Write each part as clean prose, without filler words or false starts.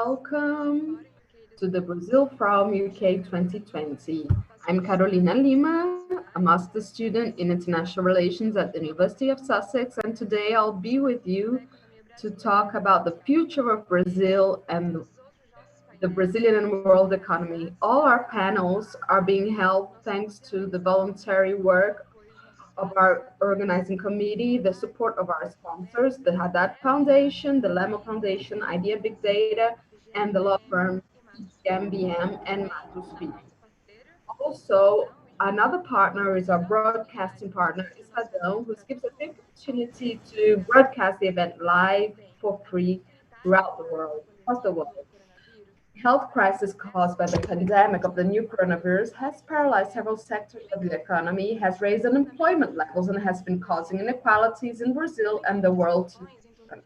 welcome to the Brazil from UK 2020. I'm Carolina Lima, a master's student in international relations at the University of Sussex, and today I'll be with you to talk about the future of Brazil and the Brazilian and world economy. All our panels are being held thanks to the voluntary work of our organizing committee, the support of our sponsors, the Haddad Foundation, the Lema Foundation, Idea Big Data, and the law firm MBM and Matos Filho. Also, another partner is our broadcasting partner, Estadão, who gives us the opportunity to broadcast the event live for free throughout the world, across the world. Health crisis caused by the pandemic of the new coronavirus has paralyzed several sectors of the economy, has raised unemployment levels, and has been causing inequalities in Brazil and the world to deepen.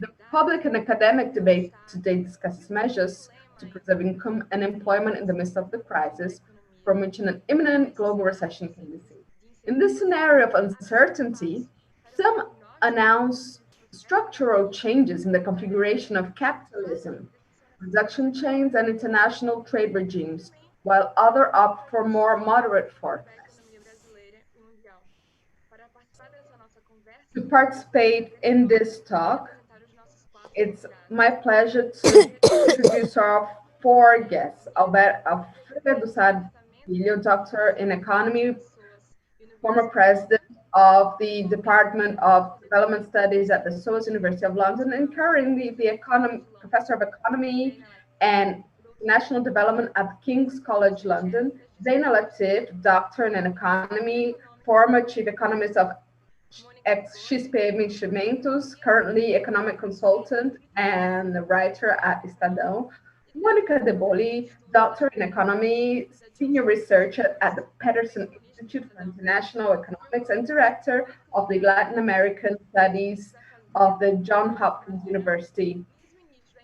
The public and academic debate today discusses measures to preserve income and employment in the midst of the crisis, from which an imminent global recession can be seen. In this scenario of uncertainty, some announce structural changes in the configuration of capitalism, production chains, and international trade regimes, while others opt for more moderate forecasts. To participate in this talk, it's my pleasure to introduce our four guests. Alfredo Saad-Filho, doctor in economy, former president of the Department of Development Studies at the University of London, and currently the professor of economy and national development at King's College London. Zeina Latif, doctor in economy, former chief economist of XP Investimentos, currently economic consultant and writer at Estadão. Monica de Bolle, doctor in economy, senior researcher at the Peterson Institute for International Economics and director of the Latin American Studies of the Johns Hopkins University.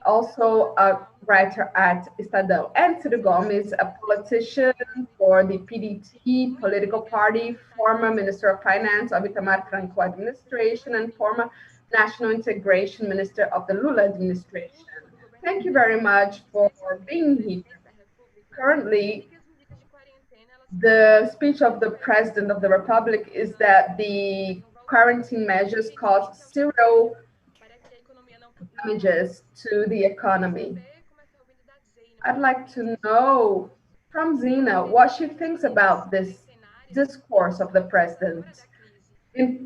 Also a writer at Estadão. And Ciro Gomes, a politician for the PDT political party, former Minister of Finance of Itamar Franco administration, and former National Integration Minister of the Lula administration. Thank you very much for being here. Currently, the speech of the President of the Republic is that the quarantine measures caused zero damages to the economy. I'd like to know from Zeina what she thinks about this discourse of the President.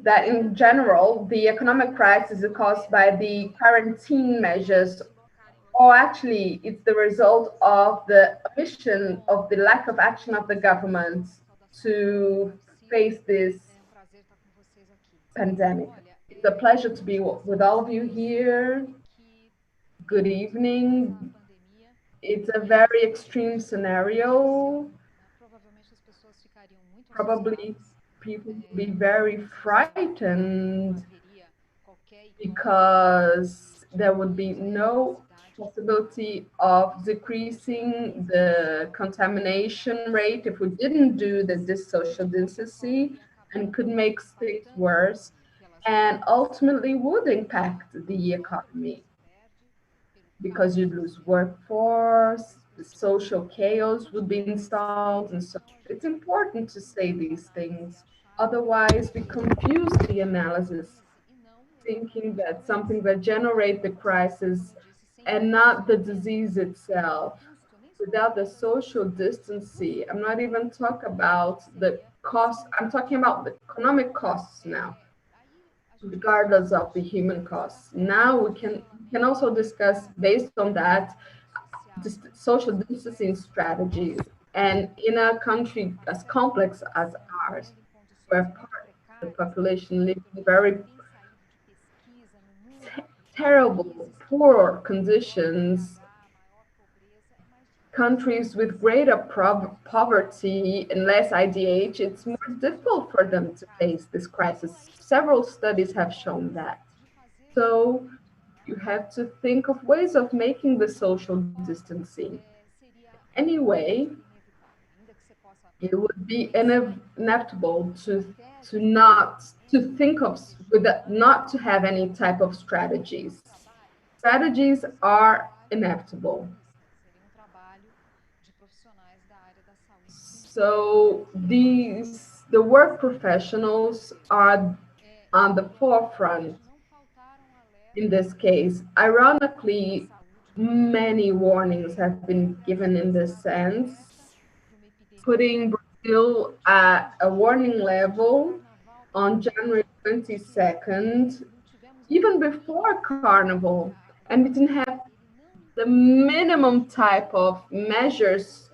That in general, the economic crisis is caused by the quarantine measures, or actually it's the result of the omission of the lack of action of the government to face this pandemic. It's a pleasure to be with all of you here. Good evening. It's a very extreme scenario. Probably people will be very frightened because there would be no possibility of decreasing the contamination rate if we didn't do this social distancing, and could make things worse and ultimately would impact the economy because you'd lose workforce, the social chaos would be installed, and so it's important to say these things. Otherwise, we confuse the analysis, thinking that something that generates the crisis and not the disease itself. Without the social distancing, I'm not even talking about the cost, I'm talking about the economic costs now, regardless of the human costs. Now we can also discuss based on that social distancing strategies. And in a country as complex as ours, where part of the population lives in very terrible, poor conditions, countries with greater poverty and less IDH, it's more difficult for them to face this crisis. Several studies have shown that. So you have to think of ways of making the social distancing. Anyway, it would be inevitable not to have any type of strategies. Strategies are inevitable. So the work professionals are on the forefront in this case. Ironically, many warnings have been given in this sense, putting Brazil at a warning level on January 22nd, even before Carnival. And we didn't have the minimum type of measures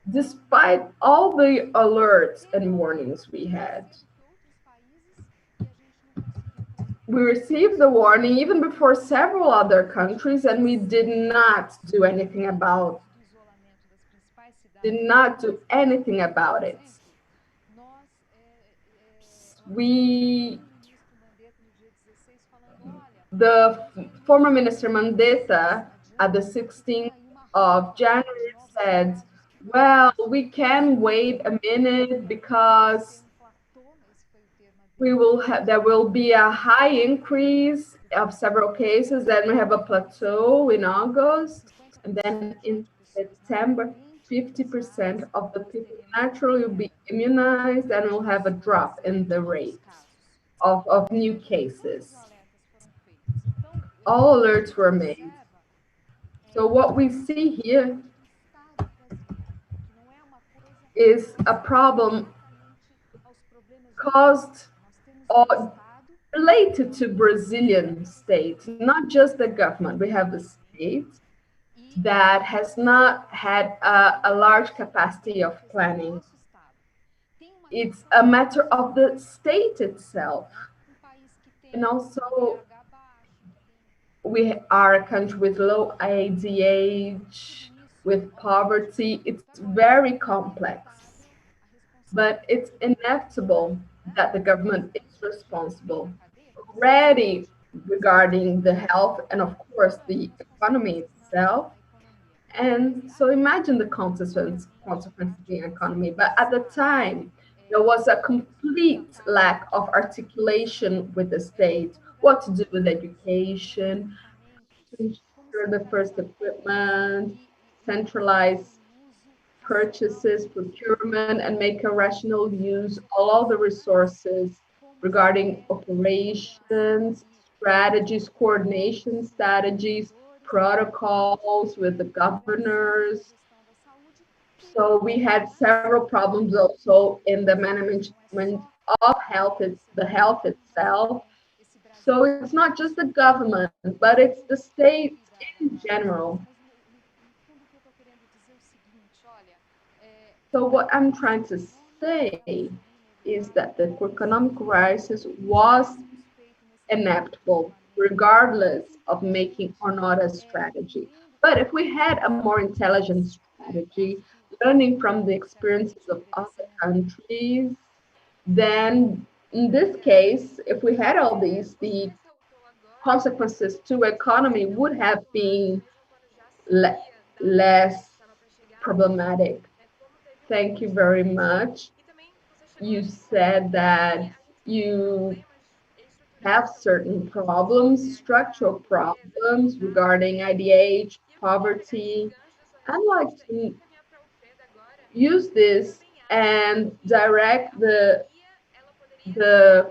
despite all the alerts and warnings we had. We received the warning even before several other countries, and we did not do anything about it. We the former Minister Mandetta at the 16th of January said, well, we can wait a minute because there will be a high increase of several cases, then we have a plateau in August, and then in September 50% of the people naturally will be immunized, and we'll have a drop in the rate of new cases. All alerts were made. So what we see here is a problem caused or related to Brazilian state, not just the government. We have the state that has not had a large capacity of planning. It's a matter of the state itself. And also, we are a country with low IDH, with poverty. It's very complex, but it's inevitable that the government is responsible already regarding the health and, of course, the economy itself. And so imagine the consequences in the economy. But at the time, there was a complete lack of articulation with the state, what to do with education, to ensure the first equipment, centralize purchases, procurement, and make a rational use of all the resources regarding operations, strategies, coordination strategies, protocols with the governors. So we had several problems also in the management of health, the health itself. So it's not just the government, but it's the state in general. So what I'm trying to say is that the economic crisis was inevitable, regardless of making or not a strategy. But if we had a more intelligent strategy, learning from the experiences of other countries, then in this case, if we had all these, the consequences to economy would have been less problematic. Thank you very much. You said that you have certain problems, structural problems regarding IDH, poverty. I'd like to use this and direct the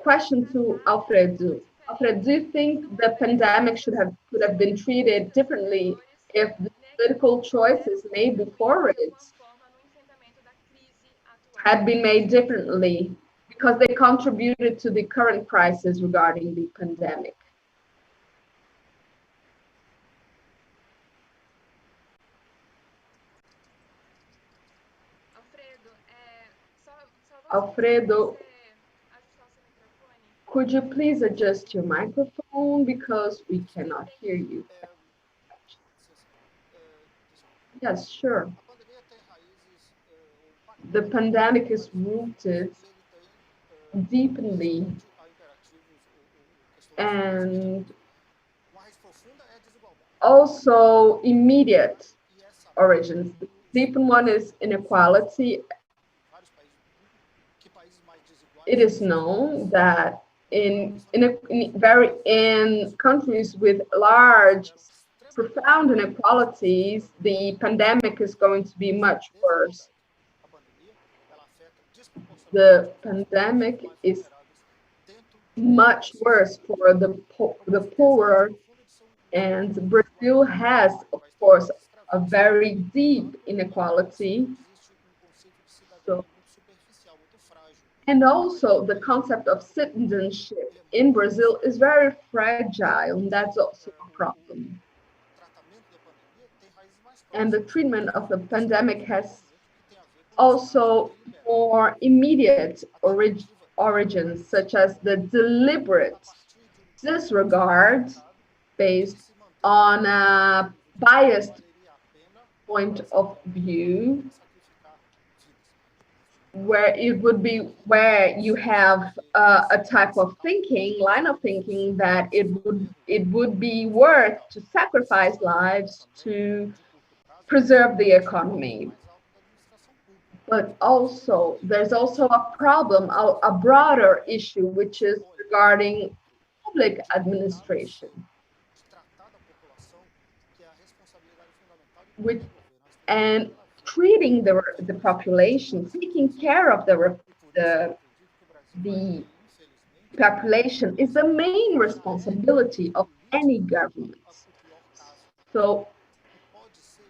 question to Alfredo. Alfredo, do you think the pandemic could have been treated differently if the political choices made before it had been made differently because they contributed to the current crisis regarding the pandemic? Alfredo, could you please adjust your microphone because we cannot hear you? Yes, sure. The pandemic is rooted deeply and also immediate origins. The deep one is inequality. It is known that in countries with large profound inequalities, the pandemic is going to be much worse. The pandemic is much worse for the poorer, and Brazil has, of course, a very deep inequality. So, and also the concept of citizenship in Brazil is very fragile, and that's also a problem. And the treatment of the pandemic has also more immediate origins, such as the deliberate disregard based on a biased point of view, where it would be where you have a type of thinking, line of thinking, that it would be worth to sacrifice lives to preserve the economy. But also, there's also a problem, a broader issue, which is regarding public administration, which and treating the population, taking care of the population is the main responsibility of any government. So,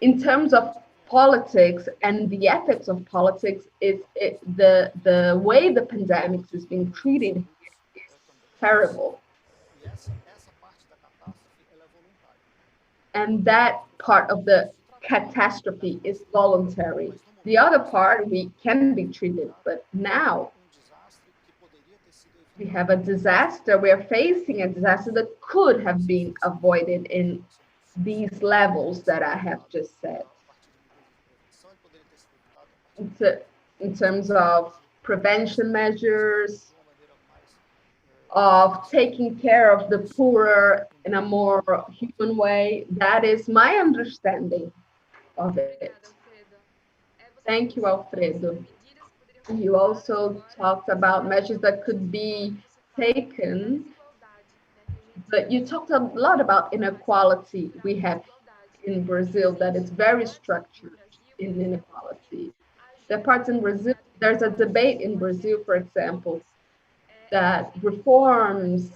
in terms of politics and the ethics of politics, the way the pandemic is being treated is terrible. And that part of the catastrophe is voluntary. The other part, we can be treated, but now we have a disaster. We are facing a disaster that could have been avoided in these levels that I have just said. In terms of prevention measures, of taking care of the poorer in a more human way, that is my understanding of it. Thank you, Alfredo. You also talked about measures that could be taken, but you talked a lot about inequality we have in Brazil, that is very structured in inequality. There are parts in Brazil, there's a debate in Brazil, for example, that reforms,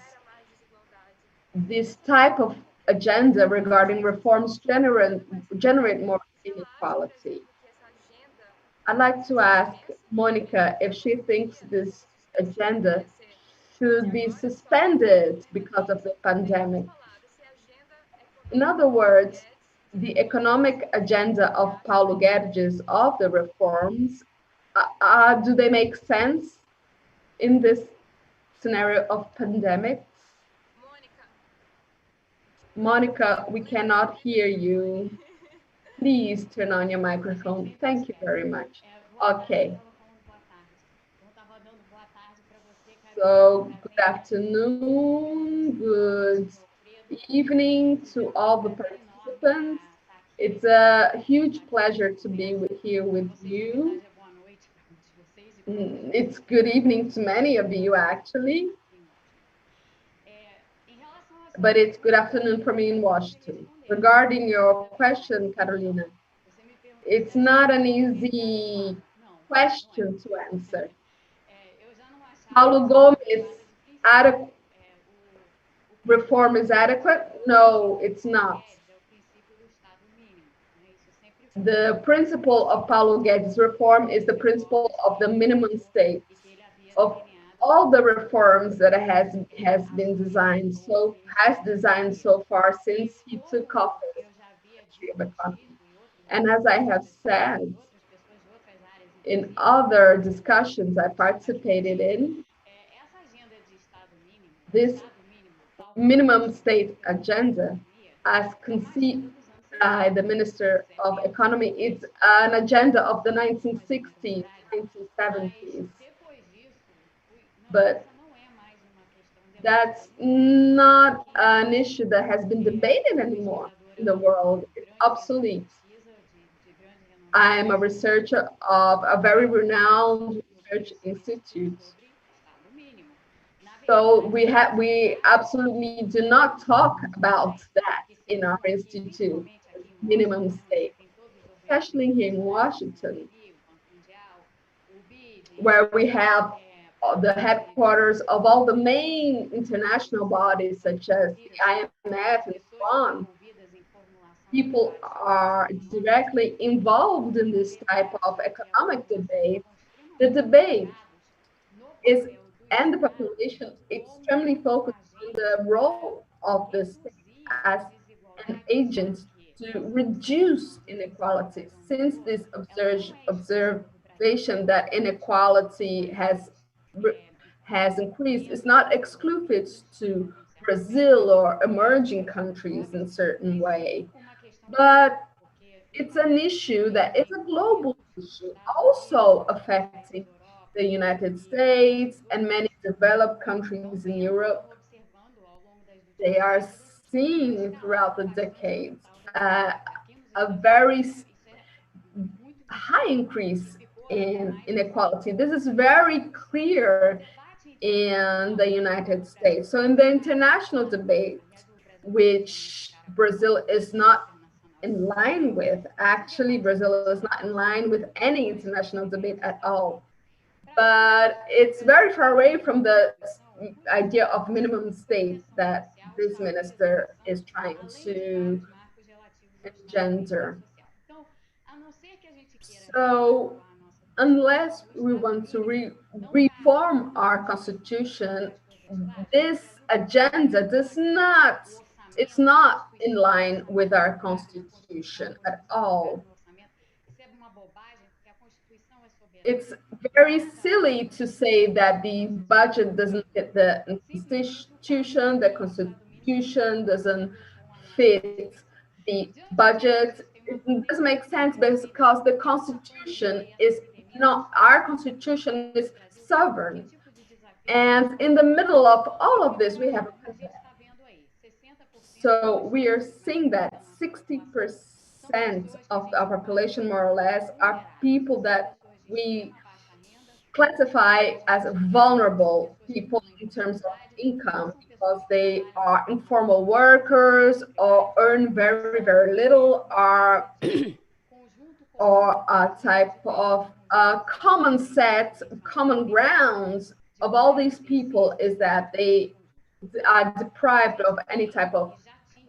this type of agenda regarding reforms generate more inequality. I'd like to ask Monica if she thinks this agenda should be suspended because of the pandemic. In other words, the economic agenda of Paulo Guedes, of the reforms, do they make sense in this scenario of pandemic? Monica, we cannot hear you. Please turn on your microphone. Thank you very much. Okay. So, good afternoon, good evening to all the participants. It's a huge pleasure to be here with you. It's good evening to many of you, actually. But it's good afternoon for me in Washington. Regarding your question, Carolina, it's not an easy question to answer. Paulo Gomes, reform is adequate? No, it's not. The principle of Paulo Guedes' reform is the principle of the minimum state. Of all the reforms that has designed so far since he took office, of economy. And as I have said in other discussions I participated in, this minimum state agenda, as conceived by the Minister of Economy, it's an agenda of the 1960s, 1970s. But that's not an issue that has been debated anymore in the world. It's obsolete. I'm a researcher of a very renowned research institute. So we absolutely do not talk about that in our institute, minimum state, especially here in Washington, where we have the headquarters of all the main international bodies, such as the IMF and so on. People are directly involved in this type of economic debate. The debate is, and the population extremely focused on the role of the state as an agent to reduce inequality, since this observation that inequality has increased is not exclusive to Brazil or emerging countries in certain way, but it's an issue that is a global issue, also affecting the United States and many developed countries in Europe. They are seeing throughout the decades a very high increase in inequality. This is very clear in the United States. So in the international debate, which Brazil is not in line with, actually Brazil is not in line with any international debate at all. But it's very far away from the idea of minimum state that this minister is trying to engender. So unless we want to reform our constitution, this agenda does not, it's not in line with our constitution at all. It's very silly to say that the budget doesn't fit the institution, the constitution doesn't fit the budget. It doesn't make sense because the constitution is not, our constitution is sovereign. And in the middle of all of this, we have a pandemic. So we are seeing that 60% of our population, more or less, are people that we classify as vulnerable people in terms of income because they are informal workers or earn very, very little, or a type of common set, common grounds of all these people is that they are deprived of any type of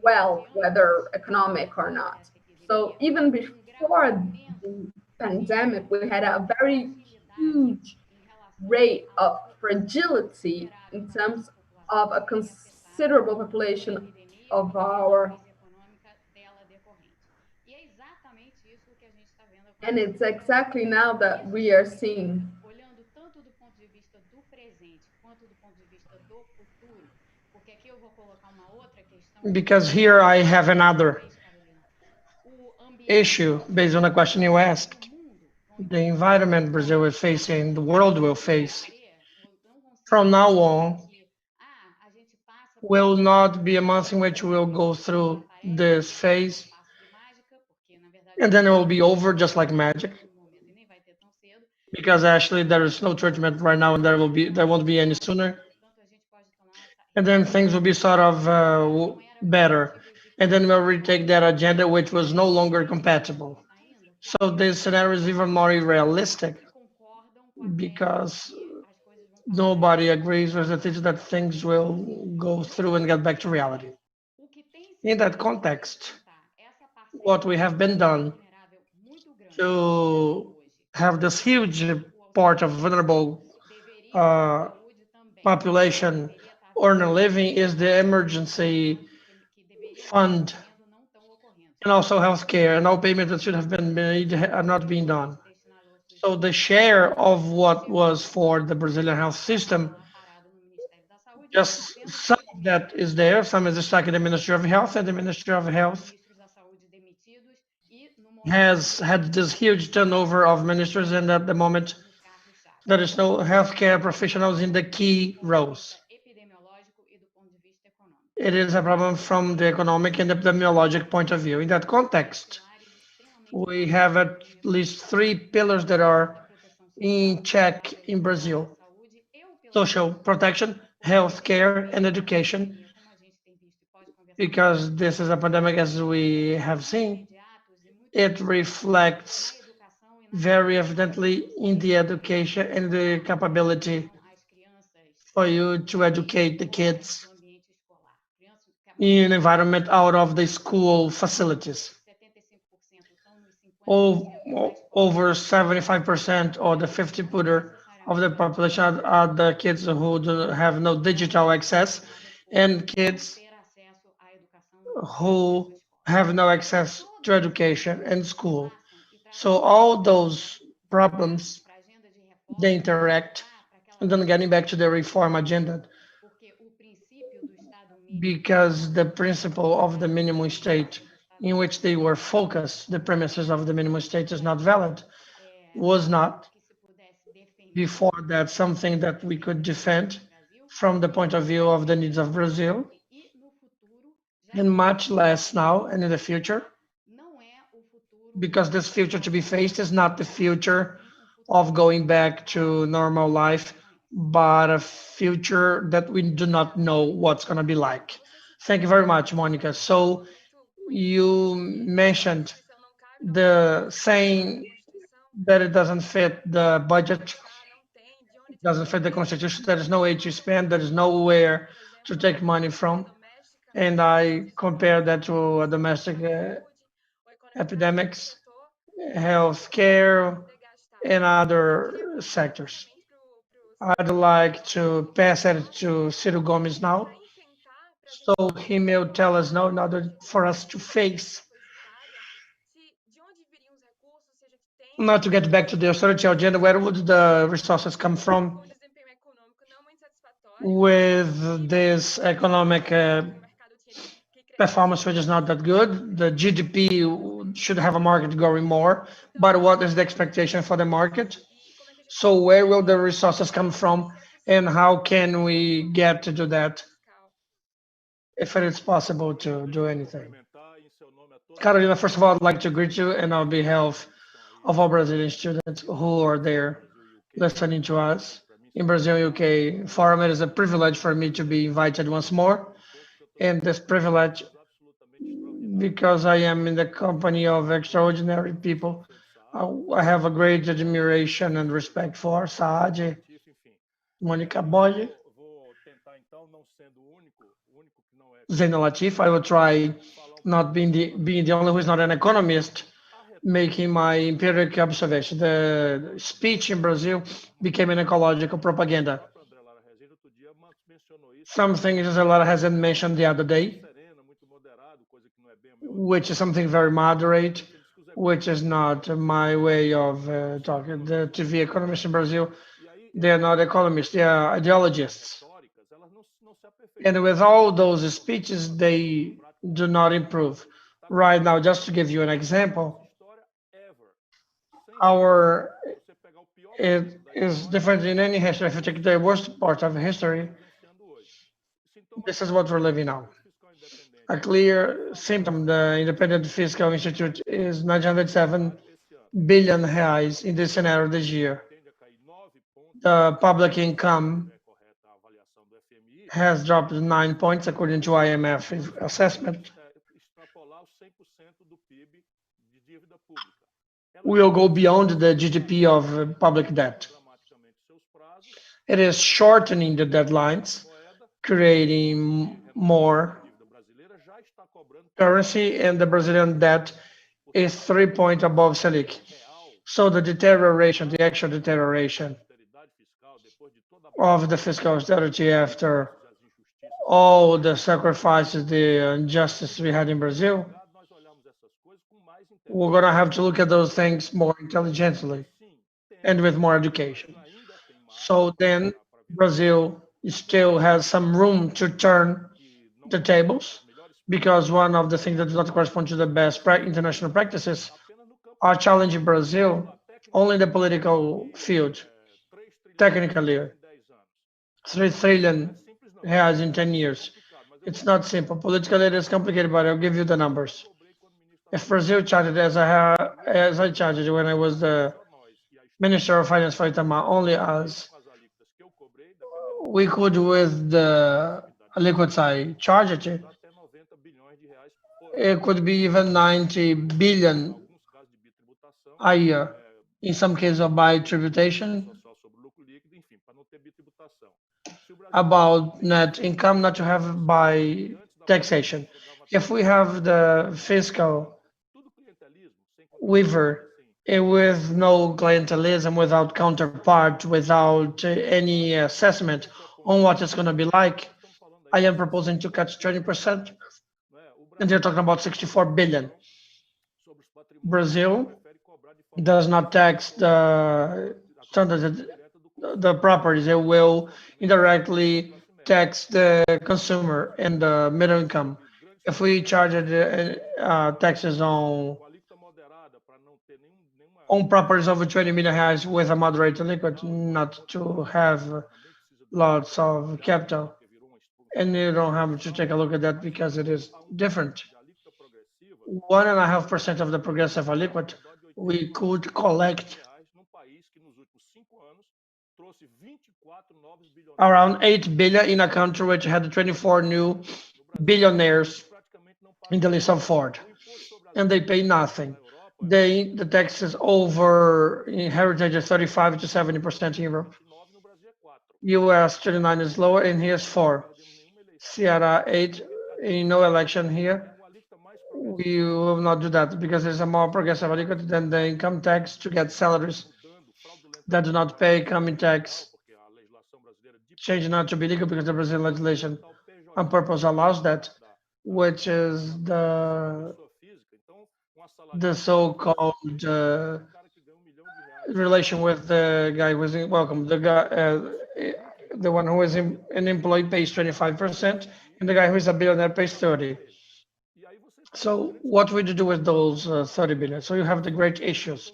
wealth, whether economic or not. So even before the pandemic, we had a very huge rate of fragility in terms of a considerable population of our, and it's exactly now that we are seeing. Because here I have another issue based on a question you asked. The environment Brazil is facing, the world will face from now on will not be a month in which we'll go through this phase and then it will be over just like magic. Because actually there is no judgment right now and there won't be any sooner. And then things will be sort of better. And then we'll retake that agenda which was no longer compatible. So this scenario is even more realistic because nobody agrees with the thesis that things will go through and get back to reality. In that context, what we have been done to have this huge part of vulnerable uh, population earn a living is the emergency fund and also healthcare, and all payments that should have been made are not being done. So the share of what was for the Brazilian health system, just some of that is there, some is stuck in the Ministry of Health, and the Ministry of Health has had this huge turnover of ministers, and at the moment there is no healthcare professionals in the key roles. It is a problem from the economic and epidemiologic point of view. In that context, we have at least three pillars that are in check in Brazil: social protection, healthcare, and education. because this is a pandemic, as we have seen, it reflects very evidently in the education and the capability for you to educate the kids in an environment out of the school facilities. Over 75% or the 50 footer of the population are the kids who have no digital access and kids who have no access to education and school. So all those problems, they interact. And then getting back to the reform agenda, because the principle of the minimum state in which they were focused, the premises of the minimum state is not valid, was not before that something that we could defend from the point of view of the needs of Brazil, and much less now and in the future, because this future to be faced is not the future of going back to normal life, but a future that we do not know what's going to be like. Thank you very much, Monica. So you mentioned the saying that it doesn't fit the budget, doesn't fit the constitution. There is no way to spend. There is nowhere to take money from. And I compare that to domestic epidemics, healthcare, and other sectors. I'd like to pass it to Ciro Gomes now, so he may tell us now in order for us to face, not to get back to the austerity agenda, where would the resources come from with this economic performance which is not that good. The GDP should have a market growing more, but what is the expectation for the market? So where will the resources come from, and how can we get to do that if it is possible to do anything? Carolina, first of all, I'd like to greet you and on behalf of all Brazilian students who are there listening to us in Brazil UK forum. It is a privilege for me to be invited once more, and this privilege because I am in the company of extraordinary people. I have a great admiration and respect for Saad, Monica Bolle, Zeina Latif. I will try not being the only who is not an economist, making my empirical observation. The speech in Brazil became an ecological propaganda. Something Gisela hasn't mentioned the other day, which is something very moderate, which is not my way of talking. The TV economists in Brazil, they are not economists, they are ideologists. And with all those speeches, they do not improve. Right now, just to give you an example, our it is different in any history. If you take the worst part of history, this is what we're living now. A clear symptom, the Independent Fiscal Institute is 907 billion reais in this scenario this year. The public income has dropped 9 points according to IMF assessment. We'll go beyond the GDP of public debt. It is shortening the deadlines, creating more currency, and the Brazilian debt is 3 points above Selic. So the deterioration, the actual deterioration of the fiscal austerity after all the sacrifices, the injustice we had in Brazil, we're going to have to look at those things more intelligently and with more education. So then Brazil still has some room to turn the tables, because one of the things that does not correspond to the best international practices are challenging Brazil only in the political field. Technically, 3 trillion reais in 10 years. It's not simple. Politically, it is complicated, but I'll give you the numbers. If Brazil charged as I charged when I was the Minister of Finance for Itamar, only us, we could, with the liquids I charged it, It could be even 90 billion a year. In some cases of by tributation, about net income not to have by taxation. If we have the fiscal waiver with no clientelism, without counterpart, without any assessment on what it's going to be like, I am proposing to cut 20%, and they're talking about 64 billion. Brazil does not tax the standard, the properties. It will indirectly tax the consumer and the middle income. If we charge taxes on properties over 20 million reais with a moderate liquid, not to have lots of capital. And you don't have to take a look at that because it is different. 1.5% of the progressive liquid, we could collect around 8 billion in a country which had 24 new billionaires in the list of Ford, and they pay nothing. The taxes over heritage is 35 to 70% in Europe. US 39 is lower, and here's 4. Sierra 8, in no election here. We will not do that because there's a more progressive liquid than the income tax to get salaries that do not pay income tax. Change not to be legal because the Brazilian legislation on purpose allows that, which is the so-called relation with the guy who is welcome. The one who is an employee pays 25%, and the guy who is a billionaire pays 30. So what would you do with those 30 billion? So you have the great issues.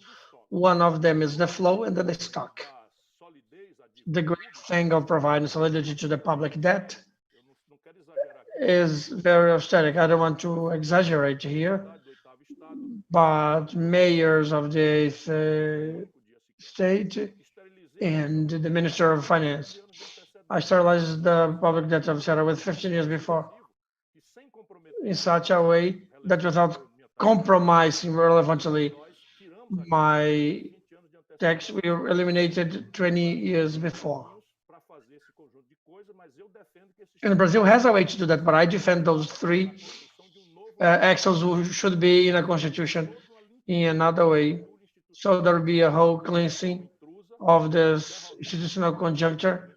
One of them is the flow and then the stock. The great thing of providing solidity to the public debt is very austeric. I don't want to exaggerate here, but mayors of the eighth state and the Minister of Finance. I sterilized the public debt of Sarah with 15 years before in such a way that without compromising relevantly my tax, we eliminated 20 years before. And Brazil has a way to do that, but I defend those three axles who should be in a constitution in another way. So there will be a whole cleansing of this institutional conjuncture,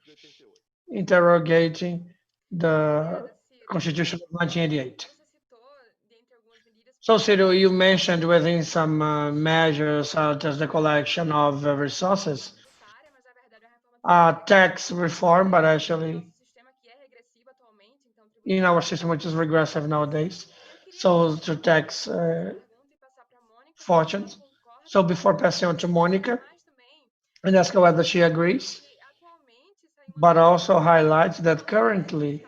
interrogating the Constitution of 1988. So, Ciro, you mentioned within some measures such as the collection of resources, tax reform, but actually in our system, which is regressive nowadays, so to tax fortunes. So before passing on to Monica and ask her whether she agrees, but also highlights that currently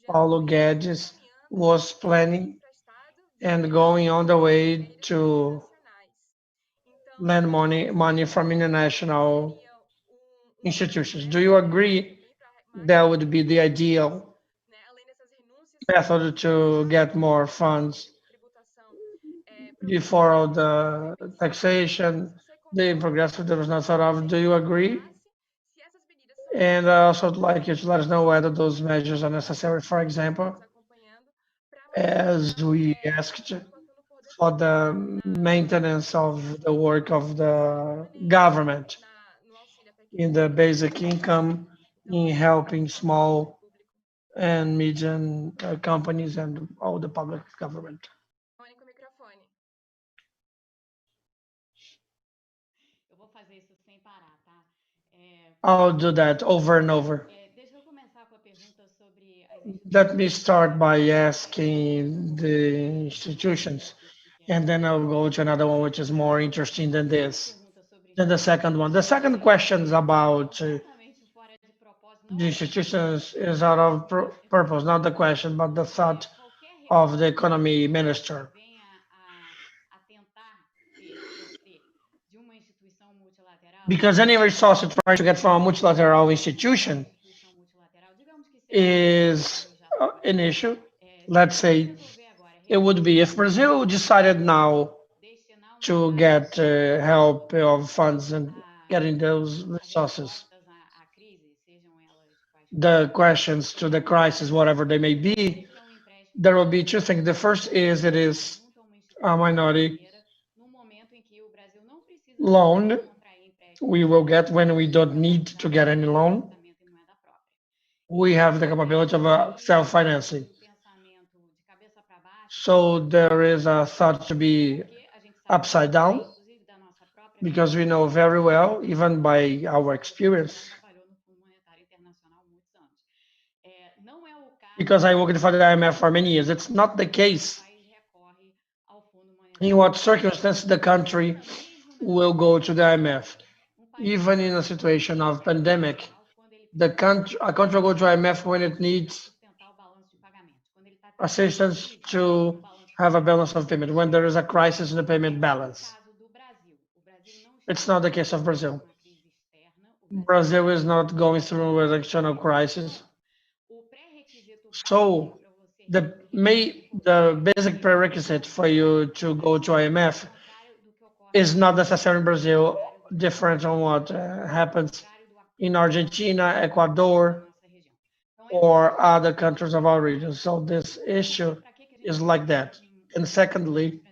Paulo Guedes was planning and going on the way to lend money from international institutions. Do you agree that would be the ideal method to get more funds before all the taxation, the progressive there was not thought of? Do you agree? And I also would like you to let us know whether those measures are necessary, for example, as we asked for the maintenance of the work of the government in the basic income, in helping small and medium companies and all the public government. I'll do that over and over. Let me start by asking the institutions, and then I'll go to another one which is more interesting than this. Then the second one. The second question is about the institutions is out of purpose, not the question, but the thought of the economy minister. Because any resource you try to get from a multilateral institution is an issue. let's say it would be if Brazil decided now to get help of funds and getting those resources, the questions to the crisis, whatever they may be, there will be two things. The first is it is a minority loan we will get when we don't need to get any loan. We have the capability of self-financing. So there is a thought to be upside down because we know very well, even by our experience, because I worked for the IMF for many years, it's not the case in what circumstances the country will go to the IMF. Even in a situation of pandemic, a country will go to IMF when it needs assistance to have a balance of payment, when there is a crisis in the payment balance. It's not the case of Brazil. Brazil is not going through an external crisis. So the basic prerequisite for you to go to IMF is not necessarily in Brazil, different on what happens in Argentina, Ecuador, or other countries of our region. So this issue is like that. And secondly,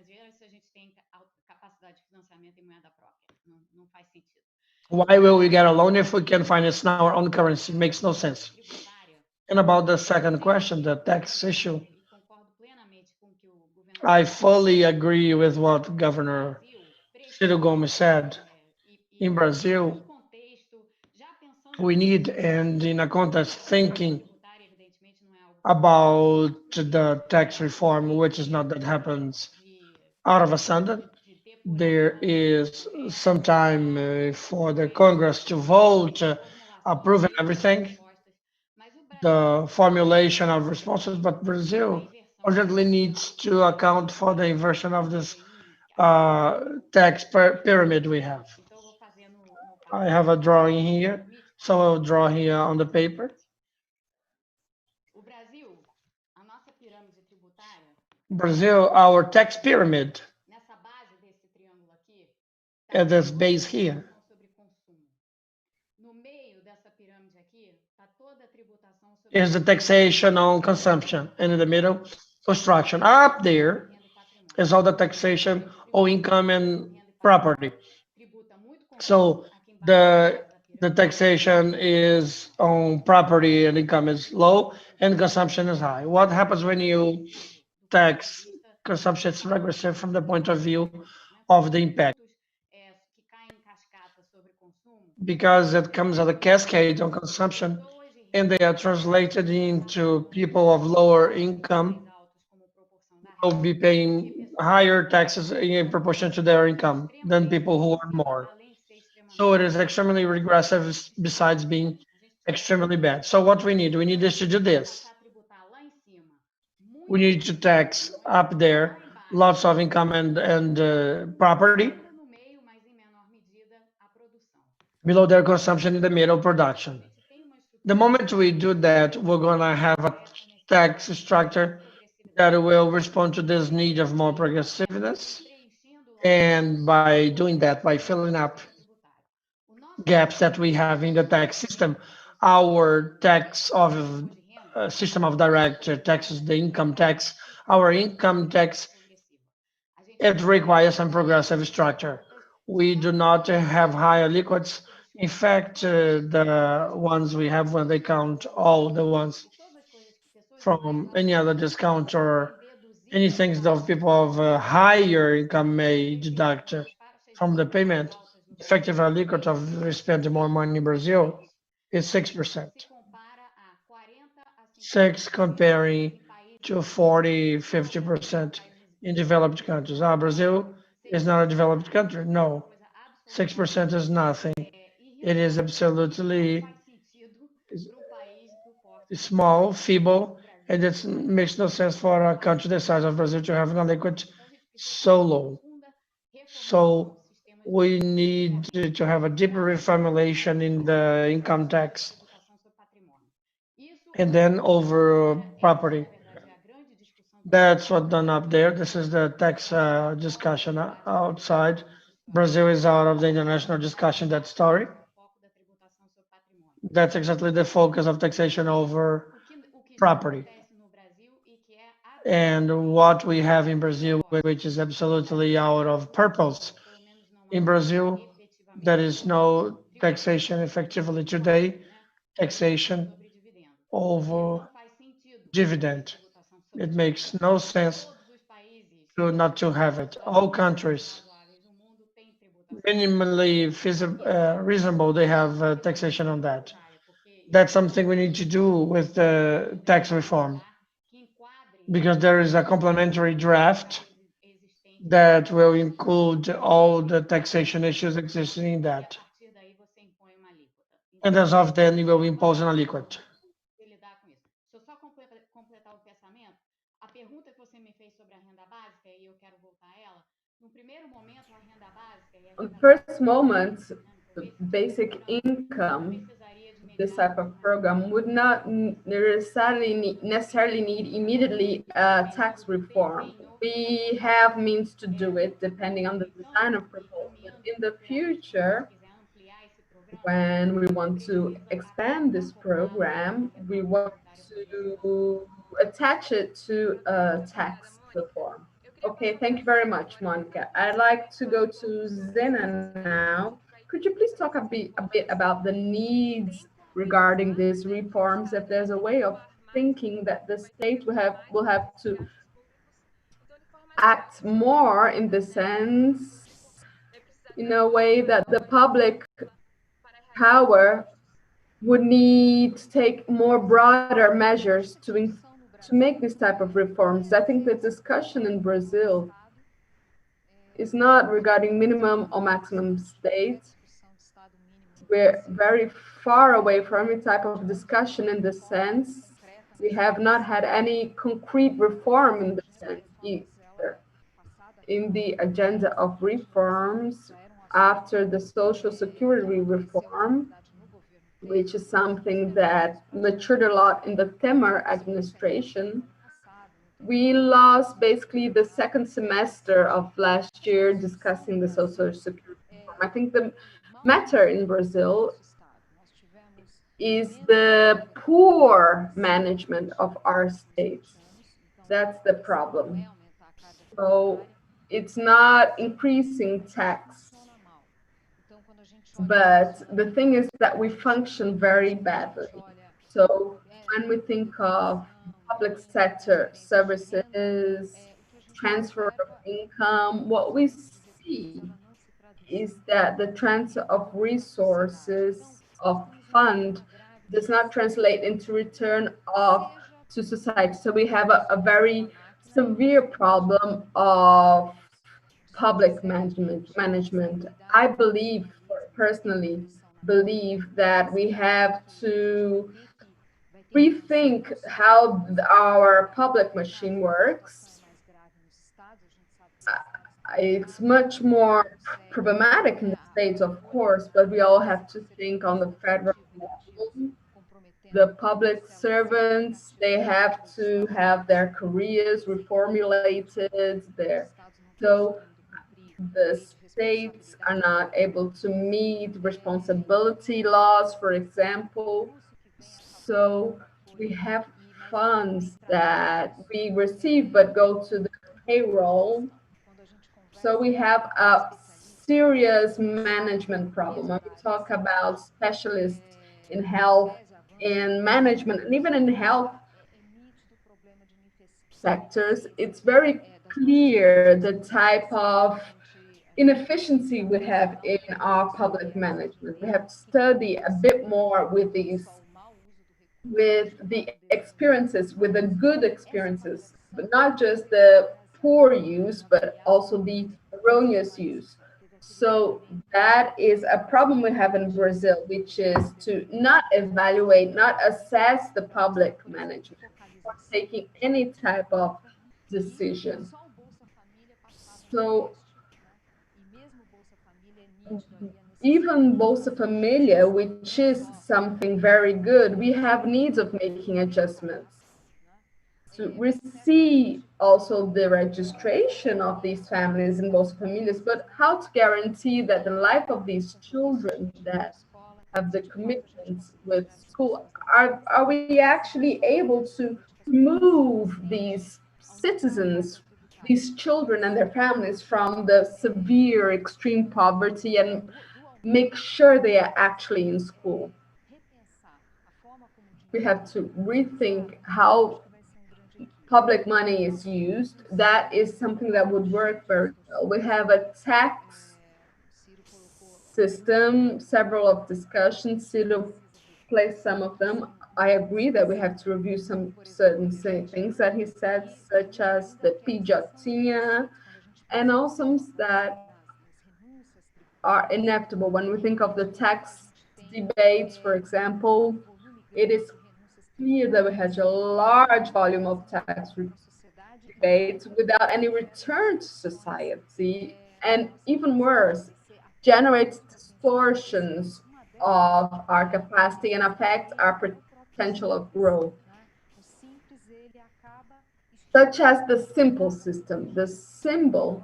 why will we get a loan if we can finance in our own currency? Makes no sense. And about the second question, the tax issue, I fully agree with what Governor Ciro Gomes said. In Brazil, we need, and in a context thinking about the tax reform, which is not that happens out of a sudden. There is some time for the Congress to vote, approving everything, the formulation of responses, but Brazil urgently needs to account for the inversion of this tax pyramid we have. I have a drawing here, so I'll draw here on the paper. Brazil, our tax pyramid at this base here is the taxation on consumption, and in the middle, construction. Up there is all the taxation on income and property. So the the taxation is on property and income is low and consumption is high. What happens when you tax consumption? It's regressive from the point of view of the impact because it comes as a cascade on consumption and they are translated into people of lower income will be paying higher taxes in proportion to their income than people who earn more. So it is extremely regressive besides being extremely bad. So what we need is to do this. We need to tax up there lots of income and property, below their consumption, in the middle production. The moment we do that, we're gonna have a tax structure that will respond to this need of more progressiveness. And by doing that, by filling up gaps that we have in the tax system, our tax of system of direct taxes, the income tax, our income tax, it requires some progressive structure. We do not have higher liquids. In fact, the ones we have when they count all the ones from any other discount or anything that people of higher income may deduct from the payment, effective liquid of we spend more money in Brazil is 6%. 6 comparing to 40, 50% in developed countries. Brazil is not a developed country. No, 6% is nothing. It is absolutely small, feeble, and it makes no sense for a country the size of Brazil to have a liquid so low. So we need to have a deeper reformulation in the income tax and then over property. That's what done up there. This is the tax discussion outside. Brazil is out of the international discussion, that story. That's exactly the focus of taxation over property. And what we have in Brazil, which is absolutely out of purpose. In Brazil, there is no taxation effectively today, taxation over dividend. It makes no sense to not to have it. All countries, minimally reasonable, they have taxation on that. That's something we need to do with the tax reform because there is a complementary draft that will include all the taxation issues existing in that. And as of then, it will impose an aliquot. On the first moment, the basic income, this type of program would not necessarily need immediately tax reform. We have means to do it depending on the design of proposal. But in the future, when we want to expand this program, we want to attach it to a tax reform. Okay, thank you very much, Monica. I'd like to go to Zena now. Could you please talk a bit about the needs regarding these reforms? If there's a way of thinking that the state will have to act more in the sense, in a way that the public power would need to take more broader measures to make this type of reforms. I think the discussion in Brazil is not regarding minimum or maximum states. We're very far away from any type of discussion in this sense. We have not had any concrete reform in this sense either. In the agenda of reforms after the social security reform, which is something that matured a lot in the Temer administration, we lost basically the second semester of last year discussing the social security reform. I think the matter in Brazil is the poor management of our states. That's the problem. So it's not increasing tax, but the thing is that we function very badly. So when we think of public sector services, transfer of income, what we see is that the transfer of resources of fund does not translate into return of to society. So we have a very severe problem of public management. I believe, personally, believe that we have to rethink how our public machine works. It's much more problematic in the states, of course, but we all have to think on the federal level. The public servants, they have to have their careers reformulated there. So the states are not able to meet responsibility laws, for example. So we have funds that we receive but go to the payroll. So we have a serious management problem. When we talk about specialists in health, in management, and even in health sectors, it's very clear the type of inefficiency we have in our public management. We have to study a bit more with the experiences, with the good experiences, but not just the poor use, but also the erroneous use. So that is a problem we have in Brazil, which is to not evaluate, not assess the public management before taking any type of decision. So even Bolsa Familia, which is something very good, we have needs of making adjustments. to receive also the registration of these families in Bolsa Familias, but how to guarantee that the life of these children that have the commitments with school, are we actually able to remove these citizens, these children and their families from the severe extreme poverty and make sure they are actually in school? We have to rethink how public money is used. That is something that would work very well. We have a tax system, several of discussions. Ciro placed some of them. I agree that we have to review some certain things that he said, such as the pijotinha, and also that are inevitable. When we think of the tax debates, for example, it is clear that we have a large volume of tax debates without any return to society, and even worse, generates distortions of our capacity and affects our potential of growth, such as the simple system. The symbol,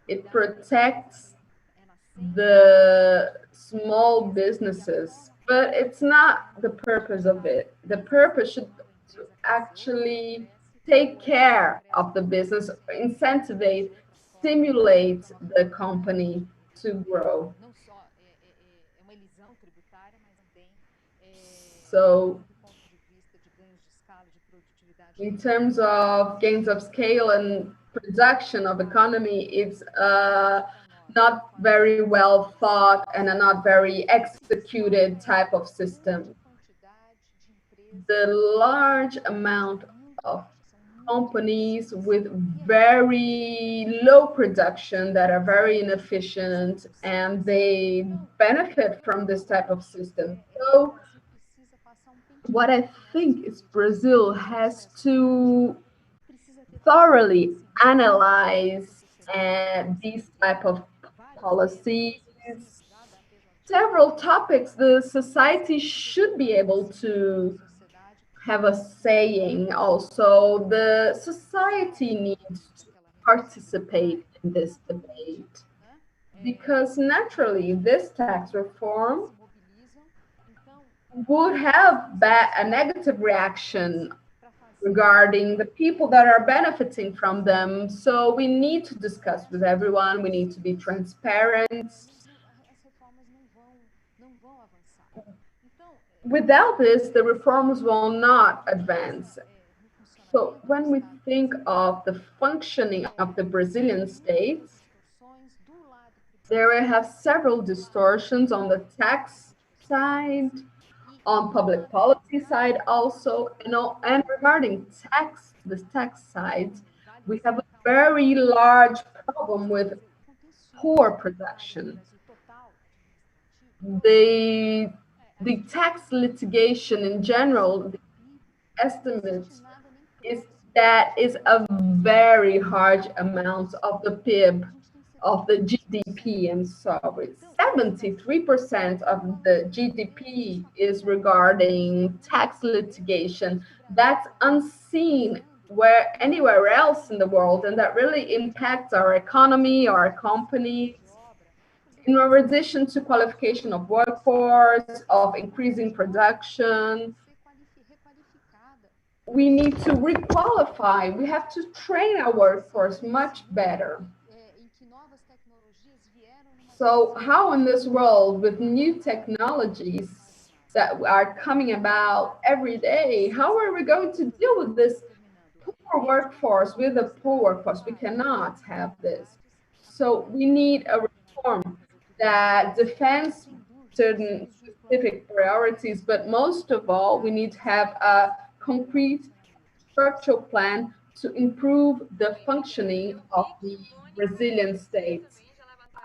it protects the small businesses, but it's not the purpose of it. The purpose should to actually take care of the business, incentivize, stimulate the company to grow. So, in terms of gains of scale and production of economy, it's not very well thought and a not very executed type of system. The large amount of companies with very low production that are very inefficient and they benefit from this type of system. So what I think is Brazil has to thoroughly analyze these type of policies, several topics the society should be able to have a saying. Also, the society needs to participate in this debate because naturally this tax reform would have a negative reaction regarding the people that are benefiting from them. So we need to discuss with everyone. We need to be transparent. Without this, the reforms will not advance. So when we think of the functioning of the Brazilian states, there we have several distortions on the tax side, on public policy side also, and regarding the tax side, we have a very large problem with poor production. The the tax litigation in general, the estimate is that is a very large amount of the PIB, of the GDP. I'm sorry, 73% of the GDP is regarding tax litigation. That's unseen where anywhere else in the world, and that really impacts our economy, our companies. In addition to qualification of workforce, of increasing production, we need to requalify. We have to train our workforce much better. So how in this world with new technologies that are coming about every day, how are we going to deal with this poor workforce with a poor workforce? We cannot have this. So we need a reform that defends certain specific priorities, but most of all, we need to have a concrete structural plan to improve the functioning of the Brazilian states.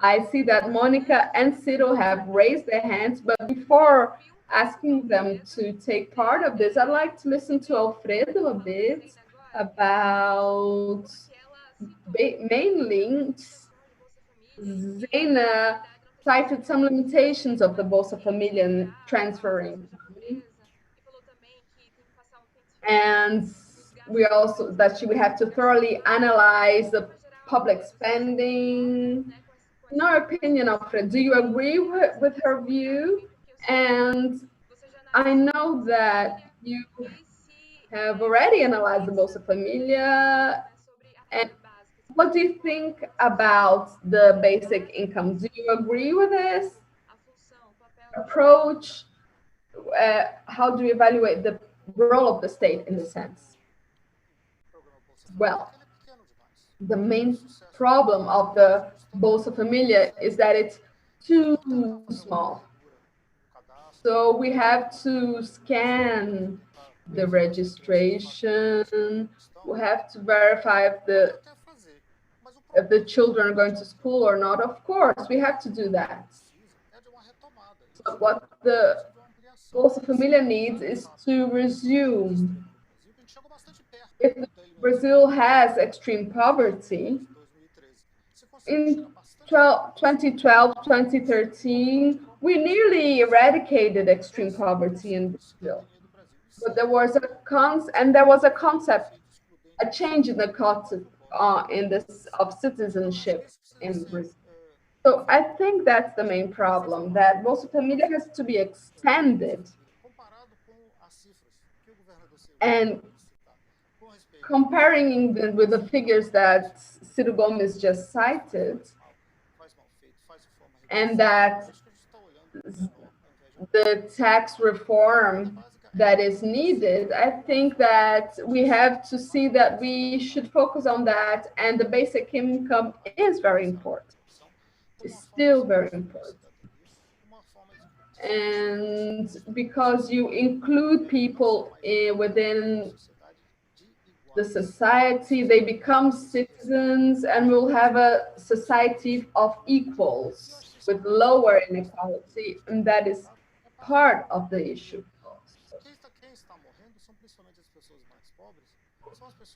I see that Monica and Ciro have raised their hands, but before asking them to take part of this, I'd like to listen to Alfredo a bit about main links. Zeina cited some limitations of the Bolsa Família transferring money. And we also that she would have to thoroughly analyze the public spending. In our opinion, Alfred, do you agree with her view? And I know that you have already analyzed the Bolsa Familia. And what do you think about the basic income? Do you agree with this approach? How do you evaluate the role of the state in the sense? Well, the main problem of the Bolsa Familia is that it's too small. So we have to scan the registration. We have to verify if the children are going to school or not. Of course, we have to do that. So what the Bolsa Familia needs is to resume. If Brazil has extreme poverty, in 2012, 2013, we nearly eradicated extreme poverty in Brazil. But there was a concept, a change in the concept in this of citizenship in Brazil. So I think that's the main problem, that Bolsa Familia has to be extended. And comparing with the figures that Ciro Gomes just cited, and that the tax reform that is needed, I think that we have to see that we should focus on that, and the basic income is very important. It's still very important. And because you include people within the society, they become citizens, and we'll have a society of equals with lower inequality, and that is part of the issue.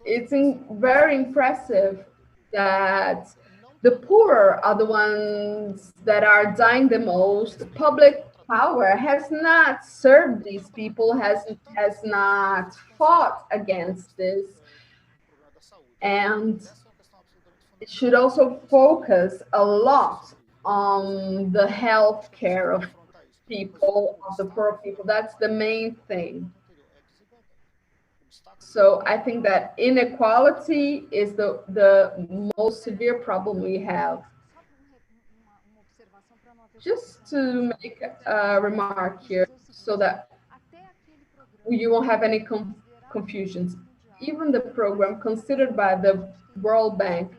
It's very impressive that the poor are the ones that are dying the most. Public power has not served these people, has not fought against this, and it should also focus a lot on the health care of people, of the poor people. That's the main thing. So I think that inequality is the most severe problem we have. Just to make a remark here so that you won't have any confusions. Even the program considered by the World Bank,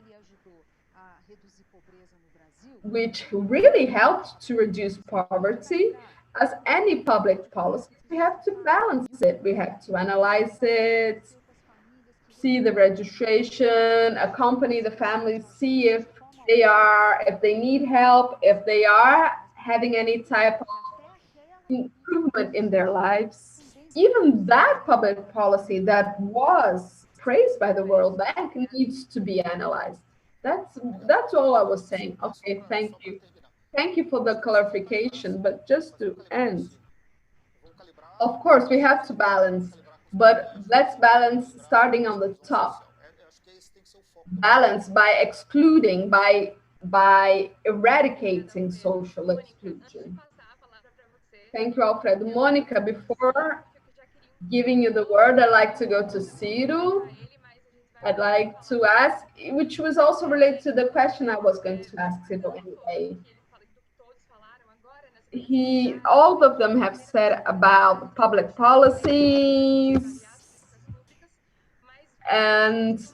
which really helped to reduce poverty, as any public policy, we have to balance it. We have to analyze it, see the registration, accompany the families, see if they need help, if they are having any type of improvement in their lives. Even that public policy that was praised by the World Bank needs to be analyzed. That's all I was saying. Okay, thank you. Thank you for the clarification, but just to end, of course, we have to balance, but let's balance starting on the top. Balance by excluding, by eradicating social exclusion. Thank you, Alfredo. Monica, before giving you the word, I'd like to go to Ciro. I'd like to ask, which was also related to the question I was going to ask Ciro anyway. All of them have said about public policies, and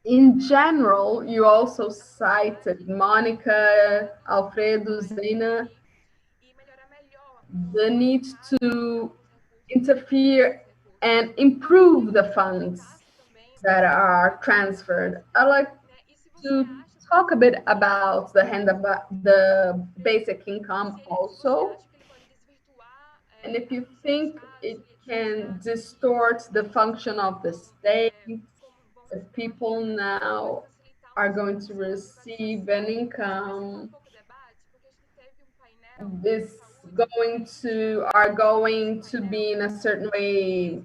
in general, you also cited Monica, Alfredo, Zeina, the need to interfere and improve the funds that are transferred. I'd like to talk a bit about the basic income also. And if you think it can distort the function of the state, if people now are going to receive an income, are going to be in a certain way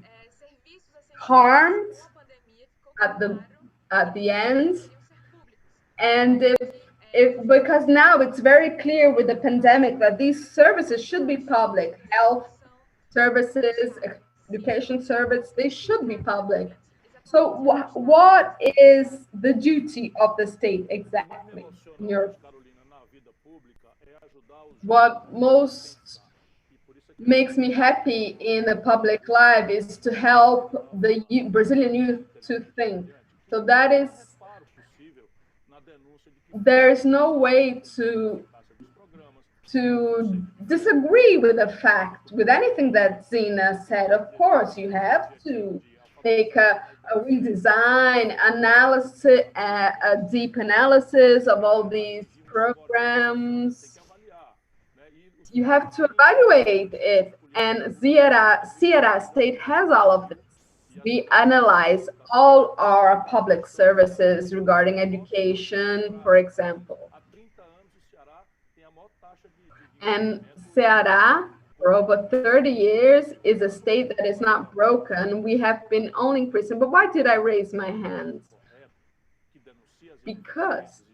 harmed at the end. And if because now it's very clear with the pandemic that these services should be public, health services, education service, they should be public. So what is the duty of the state exactly? In your, what most makes me happy in the public life is to help the Brazilian youth to think. So that is, there is no way to disagree with the fact, with anything that Zeina said. Of course, you have to make a redesign, analysis, a deep analysis of all these programs. You have to evaluate it, and Ceará State has all of this. We analyze all our public services regarding education, for example. And Ceará, for over 30 years, is a state that is not broken. We have been only increasing. But why did I raise my hand? Because,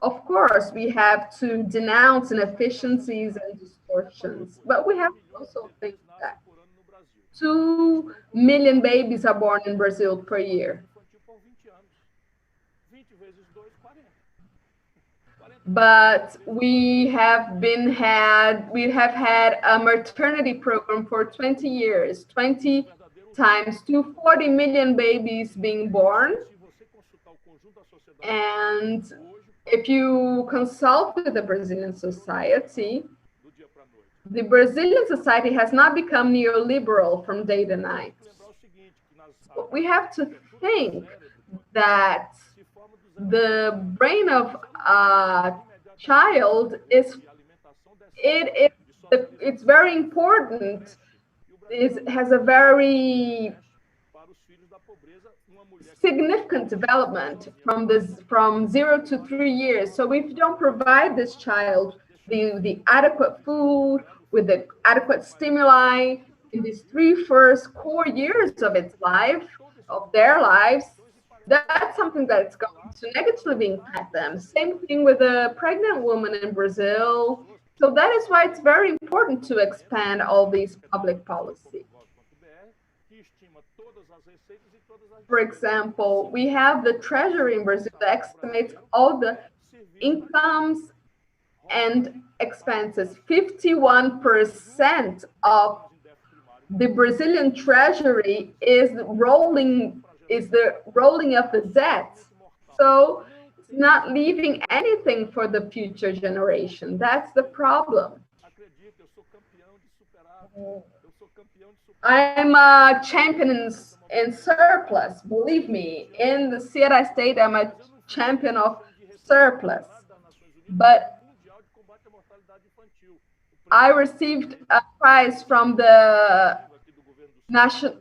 of course, we have to denounce inefficiencies and distortions, but we have to also think that 2 million babies are born in Brazil per year. But we have had a maternity program for 20 years, 20 times to 40 million babies being born. And if you consult with the Brazilian society, the Brazilian society has not become neoliberal from day to night. So we have to think that the brain of a child it's very important. It has a very significant development from 0 to 3 years. So if you don't provide this child the adequate food with the adequate stimuli in these 3 first core years of its life, of their lives, that's something that's going to negatively impact them. Same thing with a pregnant woman in Brazil. So that is why it's very important to expand all these public policies. For example, we have the treasury in Brazil that estimates all the incomes and expenses. 51% of the Brazilian treasury is the rolling of the debt. So it's not leaving anything for the future generation. That's the problem. I'm a champion in surplus. Believe me, in the Ceará state, I'm a champion of surplus. But I received a prize from the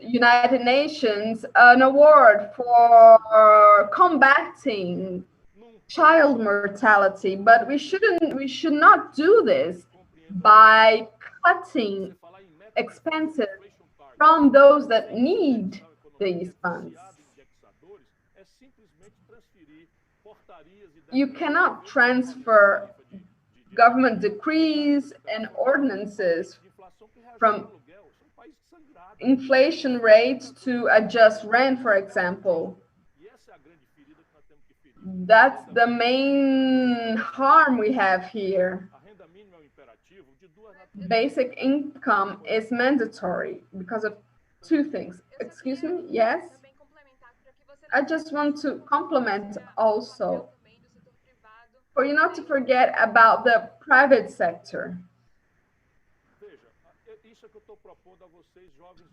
United Nations, an award for combating child mortality. But we should not do this by cutting expenses from those that need these funds. You cannot transfer government decrees and ordinances from inflation rates to adjust rent, for example. That's the main harm we have here. Basic income is mandatory because of 2 things. Excuse me? Yes? I just want to complement also, for you not to forget about the private sector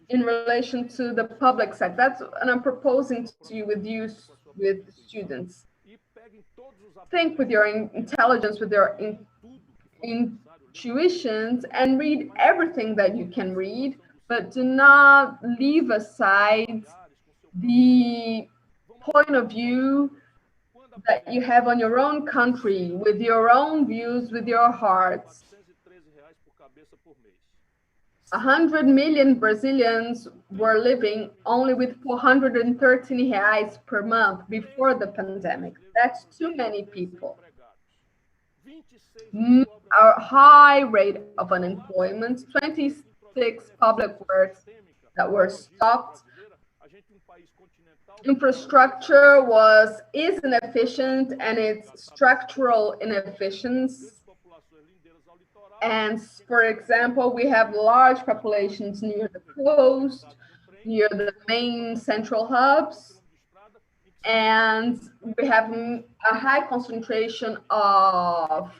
in relation to the public sector. That's what I'm proposing to you with students. Think with your intelligence, with your intuitions, and read everything that you can read, but do not leave aside the point of view that you have on your own country, with your own views, with your hearts. 100 million Brazilians were living only with 413 reais per month before the pandemic. That's too many people. A high rate of unemployment, 26 public works that were stopped. Infrastructure is inefficient and it's structural inefficiency. And for example, we have large populations near the coast, near the main central hubs, and we have a high concentration of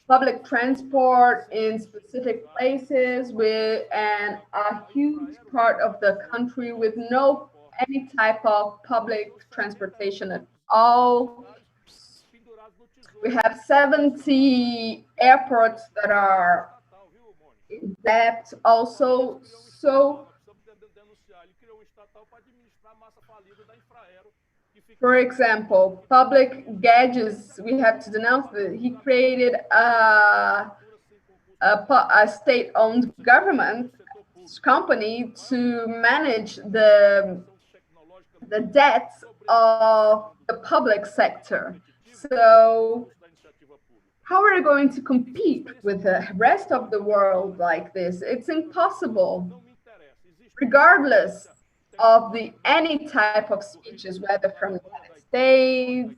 public transport in specific places and a huge part of the country with no any type of public transportation at all. We have 70 airports that are in debt also. So, for example, public gadgets, we have to denounce that he created a state-owned government company to manage the debts of the public sector. So how are we going to compete with the rest of the world like this? It's impossible, regardless of any type of speeches, whether from the United States,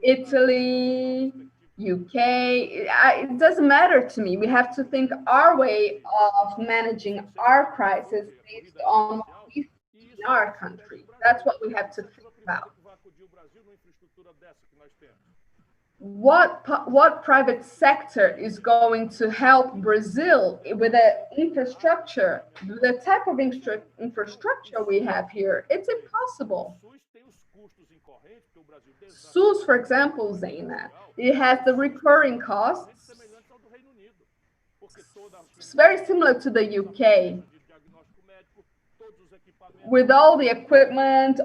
Italy, UK. It doesn't matter to me. We have to think our way of managing our crisis based on what we see in our country. That's what we have to think about. What private sector is going to help Brazil with the infrastructure, the type of infrastructure we have here? It's impossible. SUS, for example, Zeina, it has the recurring costs. It's very similar to the UK, with all the equipment,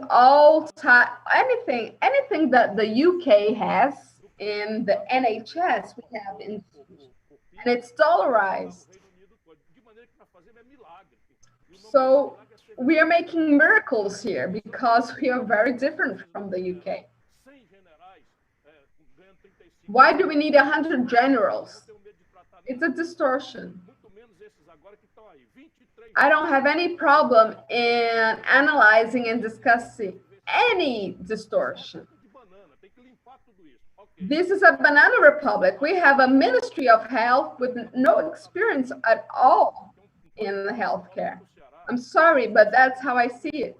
anything that the UK has in the NHS, we have in SUS, and it's dollarized. So we are making miracles here because we are very different from the UK. Why do we need 100 generals? It's a distortion. I don't have any problem in analyzing and discussing any distortion. This is a banana republic. We have a Ministry of Health with no experience at all in healthcare. I'm sorry, but that's how I see it.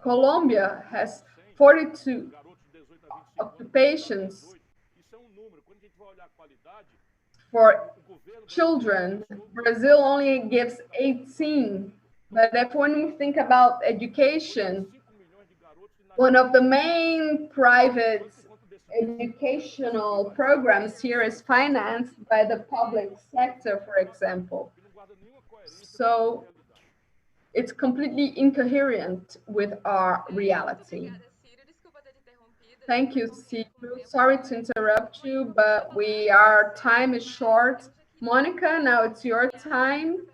Colombia has 42 occupations for children. Brazil only gives 18. But if when we think about education, one of the main private educational programs here is financed by the public sector, for example. So it's completely incoherent with our reality. Thank you, Ciro. Sorry to interrupt you, but our time is short. Monica, now it's your time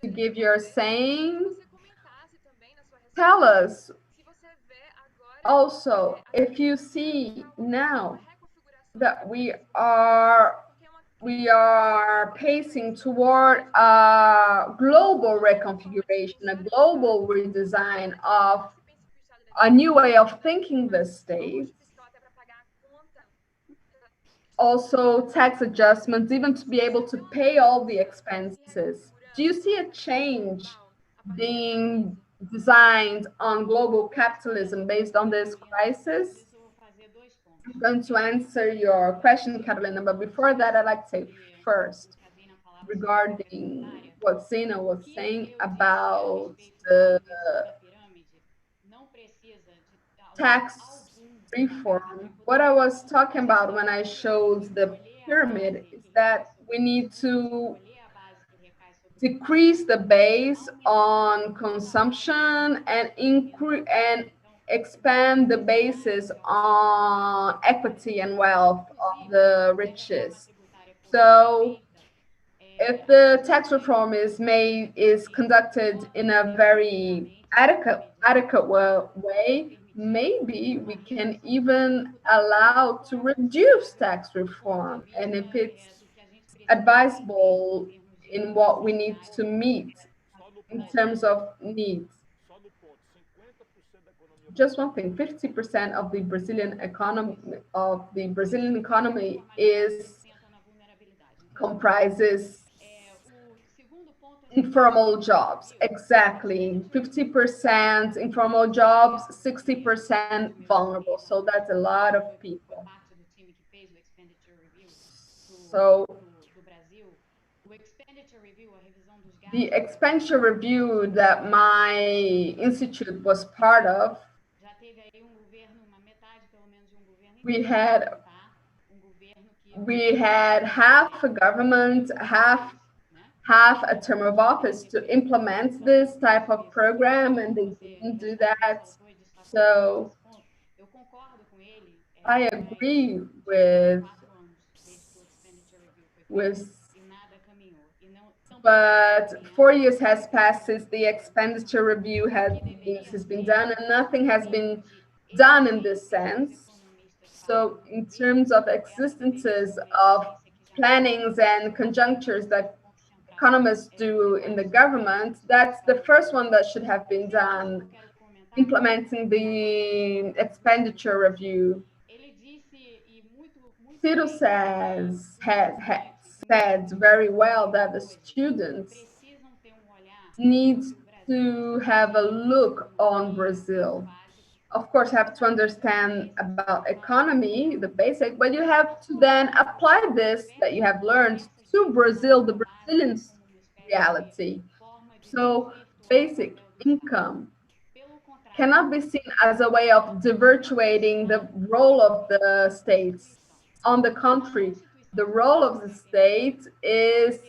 to give your saying. Tell us also if you see now that we are pacing toward a global reconfiguration, a global redesign of a new way of thinking the state. Also tax adjustments, even to be able to pay all the expenses. Do you see a change being designed on global capitalism based on this crisis? I'm going to answer your question, Carolina, but before that, I'd like to say first, regarding what Zeina was saying about the tax reform. What I was talking about when I showed the pyramid is that we need to decrease the base on consumption and expand the basis on equity and wealth of the richest. So if the tax reform is conducted in a very way, maybe we can even allow to reduce tax reform. And if it's advisable in what we need to meet in terms of needs. Just one thing, 50% of the Brazilian economy is comprises informal jobs. Exactly. 50% informal jobs, 60% vulnerable. So that's a lot of people. So the expenditure review that my institute was part of, we had we had half a government, half a term of office to implement this type of program, and they didn't do that. So I agree with but 4 years has passed since the expenditure review has been done, and nothing has been done in this sense. So in terms of existences of plannings and conjunctures that economists do in the government, that's the first one that should have been done, implementing the expenditure review. Ciro said very well that the students need to have a look on Brazil. Of course, have to understand about economy, the basic, but you have to then apply this that you have learned to Brazil, the Brazilians' reality. So basic income cannot be seen as a way of devirtuating the role of the states. On the contrary, the role of the state is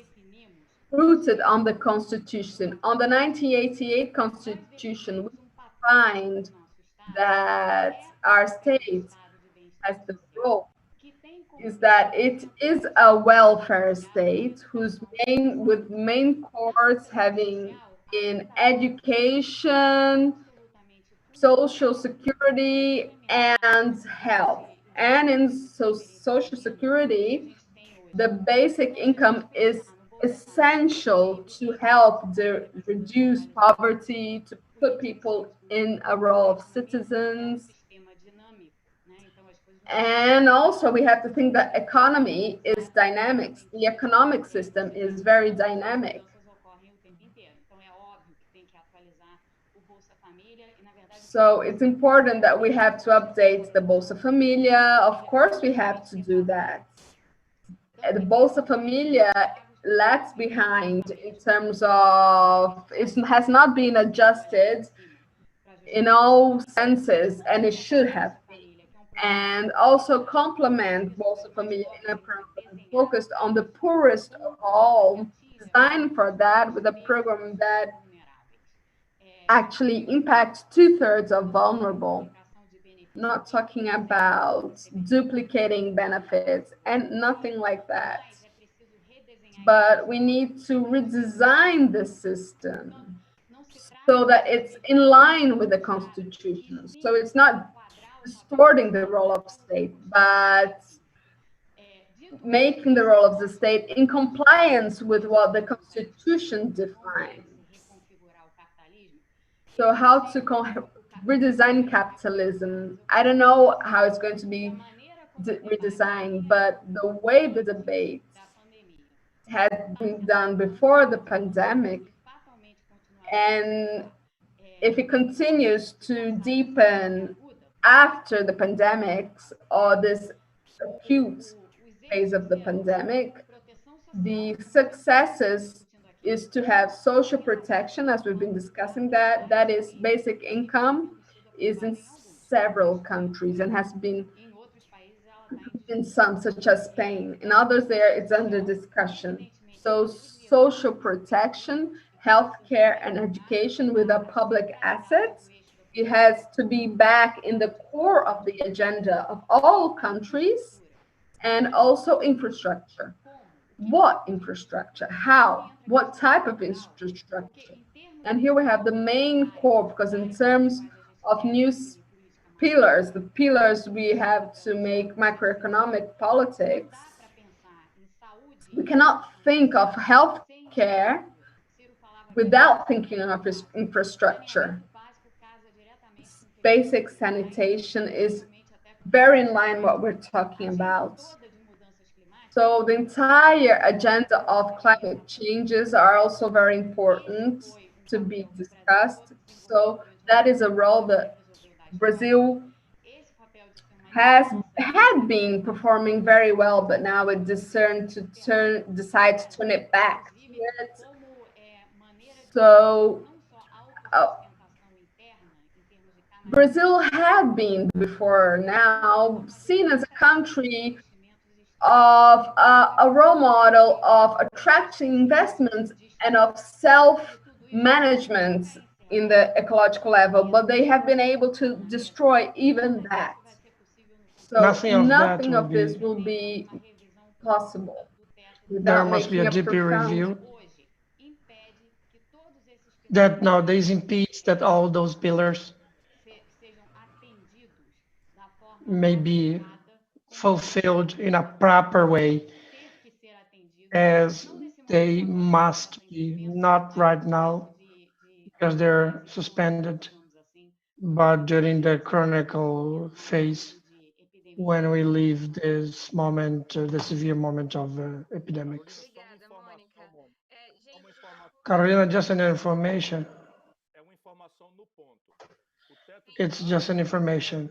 rooted on the Constitution. On the 1988 Constitution, we find that our state has the role is that it is a welfare state with main courts having in education, social security, and health. And in social security, the basic income is essential to help reduce poverty, to put people in a role of citizens. And also we have to think that economy is dynamics. The economic system is very dynamic. So it's important that we have to update the Bolsa Familia. Of course, we have to do that. The Bolsa Familia lags behind in terms of it has not been adjusted in all senses, and it should have been. And also complement Bolsa Familia in a program focused on the poorest of all, designed for that, with a program that actually impacts 2/3 of vulnerable. Not talking about duplicating benefits and nothing like that. But we need to redesign the system so that it's in line with the Constitution. So it's not distorting the role of state, but making the role of the state in compliance with what the Constitution defines. So how to redesign capitalism? I don't know how it's going to be redesigned, but the way the debate had been done before the pandemic, and if it continues to deepen after the pandemics or this acute phase of the pandemic, the successes is to have social protection, as we've been discussing that is basic income is in several countries and has been in some, such as Spain. In others there, it's under discussion. So social protection, healthcare, and education with a public asset It has to be back in the core of the agenda of all countries, and also infrastructure. What infrastructure? How? What type of infrastructure? And here we have the main core, because in terms of new pillars, the pillars we have to make macroeconomic politics, we cannot think of healthcare without thinking of infrastructure. Basic sanitation is very in line what we're talking about. So the entire agenda of climate changes are also very important to be discussed. So that is a role that Brazil has had been performing very well, but now it discerned to decide to turn it back to it. So uh, Brazil had been before now seen as a country of a role model of attracting investments and of self management in the ecological level, but they have been able to destroy even that. So Nothing of that nothing will of this be. will be possible There without must be a making a deeper profound. review that nowadays impedes that all those pillars may be fulfilled in a proper way as they must be, not right now because they're suspended, but during the chronicle phase when we leave this moment, the severe moment of epidemics. Carolina, just an information. It's just an information.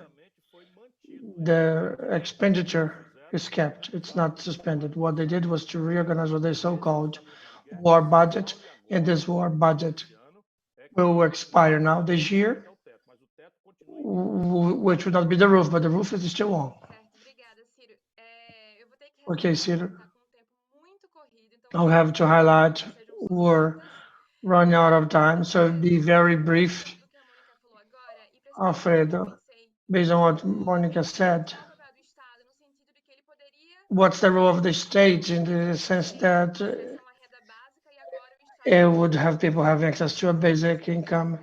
The expenditure is kept. It's not suspended. What they did was to reorganize what they so-called war budget, and this war budget will expire now this year, which would not be the roof, but the roof is still on. Okay, Ciro, I'll have to highlight we're running out of time, so be very brief, Alfredo. Based on what Monica said, what's the role of the state in the sense that it would have people having access to a basic income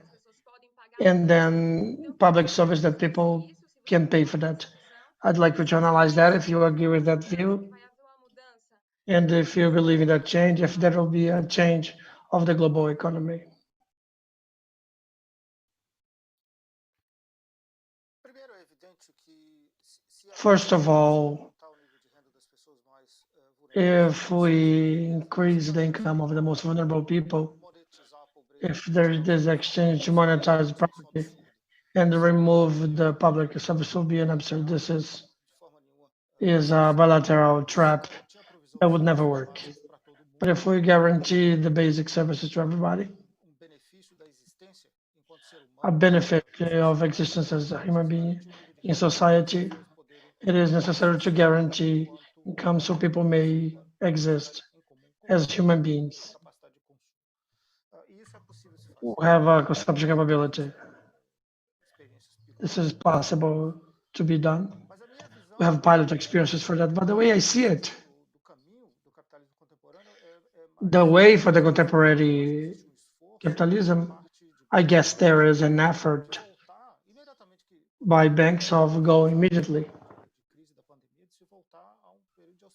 and then public service that people can pay for that. I'd like you to analyze that if you agree with that view and if you believe in that change, if there will be a change of the global economy. First of all, if we increase the income of the most vulnerable people, if there is this exchange to monetize property and remove the public service will be an absurd. This is a bilateral trap that would never work. But if we guarantee the basic services to everybody, a benefit of existence as a human being in society, it is necessary to guarantee income so people may exist as human beings who have a consumption capability. This is possible to be done. We have pilot experiences for that. But the way I see it, the way for the contemporary capitalism, I guess there is an effort by banks of going immediately.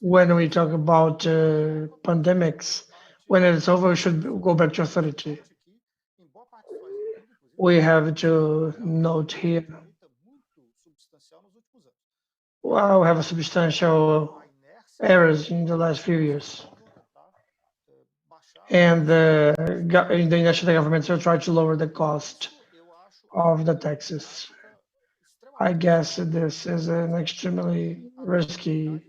When we talk about pandemics, when it's over, we should go back to authority. We have to note here, well, we have a substantial errors in the last few years. And the national governments will try to lower the cost of the taxes. I guess this is an extremely risky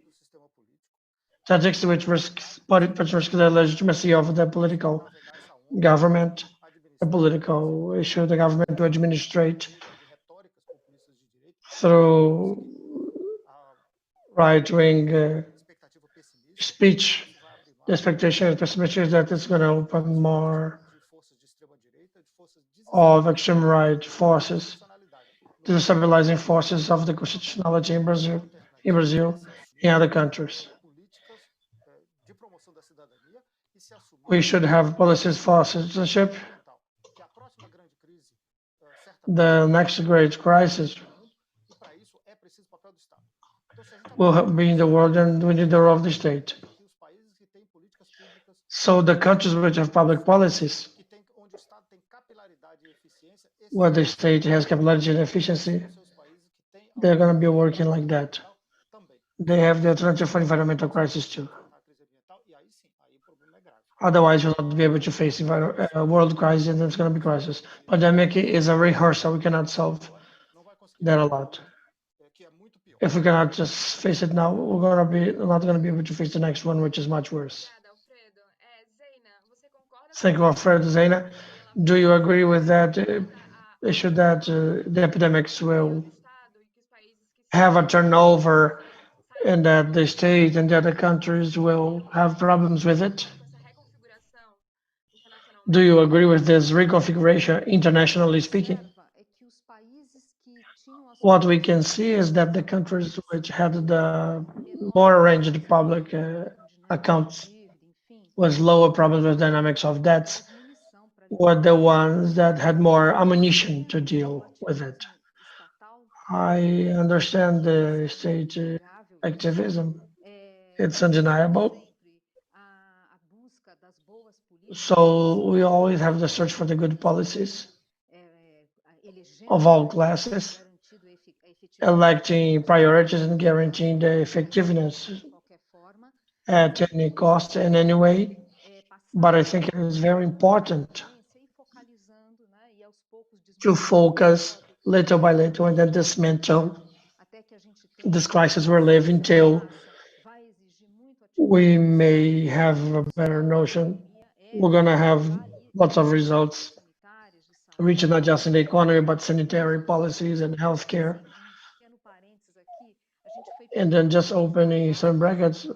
tactics which risk the legitimacy of the political government, the political issue the government to administrate through right-wing speech. The expectation and pessimistic is that it's going to open more of extreme right forces the stabilizing forces of the constitutionality in Brazil, in other countries. We should have policies for citizenship. The next great crisis will be in the world, and we need the role of the state. So the countries which have public policies, where the state has capability and efficiency, they're going to be working like that. They have the alternative for environmental crisis too. Otherwise, you'll not be able to face world crisis, and there's going to be crisis. Pandemic is a rehearsal. We cannot solve that a lot. If we cannot just face it now, we're not gonna be able to face the next one, which is much worse. Thank you, Alfredo. Zeina, do you agree with that issue that the epidemics will have a turnover and that the state and the other countries will have problems with it? Do you agree with this reconfiguration, internationally speaking? What we can see is that the countries which had the more arranged public accounts with lower problems with dynamics of debts were the ones that had more ammunition to deal with it. I understand the state activism. It's undeniable. So we always have the search for the good policies of all classes, electing priorities and guaranteeing the effectiveness at any cost in any way. But I think it is very important to focus little by little and then dismantle this crisis we're living till we may have a better notion. We're going to have lots of results reaching not just in the economy, but sanitary policies and healthcare. And then just opening some brackets,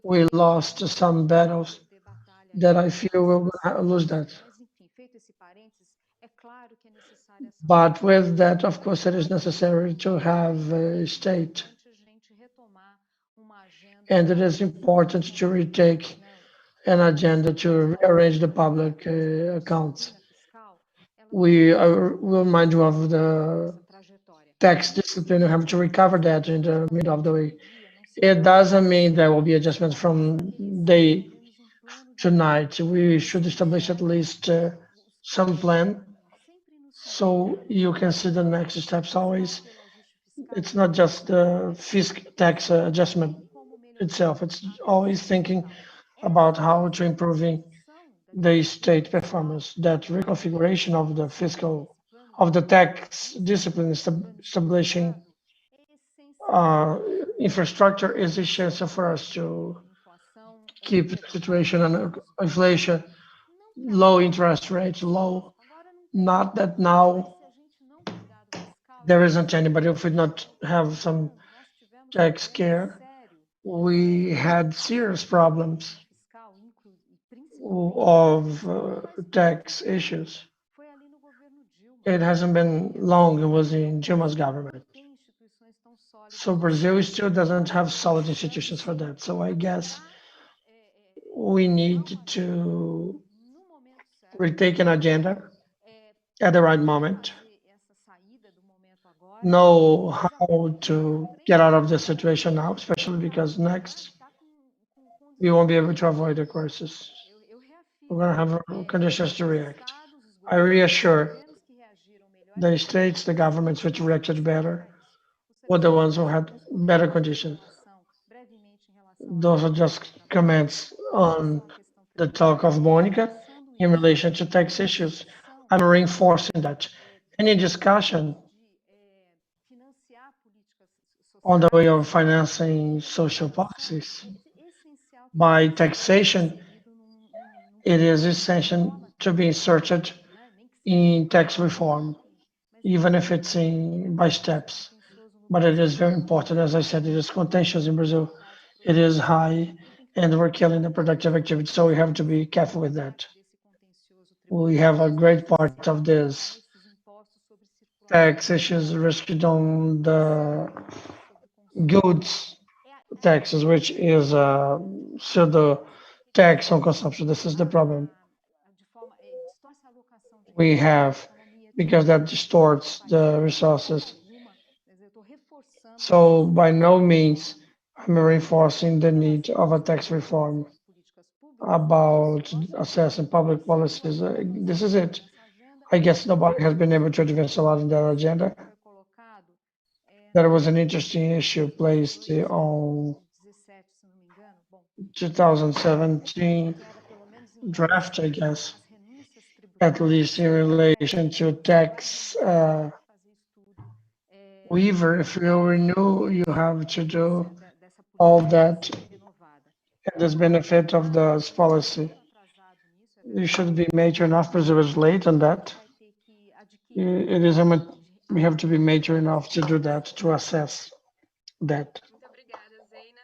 we lost some battles that I feel we're going to lose that. But with that, of course, it is necessary to have a state. And it is important to retake an agenda to rearrange the public accounts. Will remind you of the tax discipline. You have to recover that in the middle of the way. It doesn't mean there will be adjustments from day to night. We should establish at least some plan so you can see the next steps always. It's not just the fisc tax adjustment itself. It's always thinking about how to improving the state performance. That reconfiguration of the fiscal of the tax discipline, establishing uh, infrastructure is essential for us to keep the situation under inflation, low interest rates, low. Not that now there isn't anybody if we not have some tax care. We had serious problems of tax issues. It hasn't been long, it was in Dilma's government. So Brazil still doesn't have solid institutions for that. So I guess we need to retake an agenda at the right moment, know how to get out of the situation now, especially because next we won't be able to avoid the crisis. We're going to have conditions to react. I reassure the states, the governments which reacted better, were the ones who had better conditions. Those are just comments on the talk of Monica in relation to tax issues. I'm reinforcing that. Any discussion on the way of financing social policies by taxation, it is essential to be inserted in tax reform, even if it's by steps. But it is very important. As I said, it is contentious in Brazil. It is high, and we're killing the productive activity. So we have to be careful with that. We have a great part of this tax issues rested on the goods taxes, which is a pseudo tax on consumption. This is the problem we have because that distorts the resources. So by no means I'm reinforcing the need of a tax reform about assessing public policies. This is it. I guess nobody has been able to advance a lot in that agenda. There was an interesting issue placed on 2017 draft, I guess, at least in relation to tax waiver. If you renew, you have to do all that and this benefit of this policy. You should be major enough. Brazil is late on that. It is a, we have to be major enough to do that, to assess that. Muito obrigada, Zeina.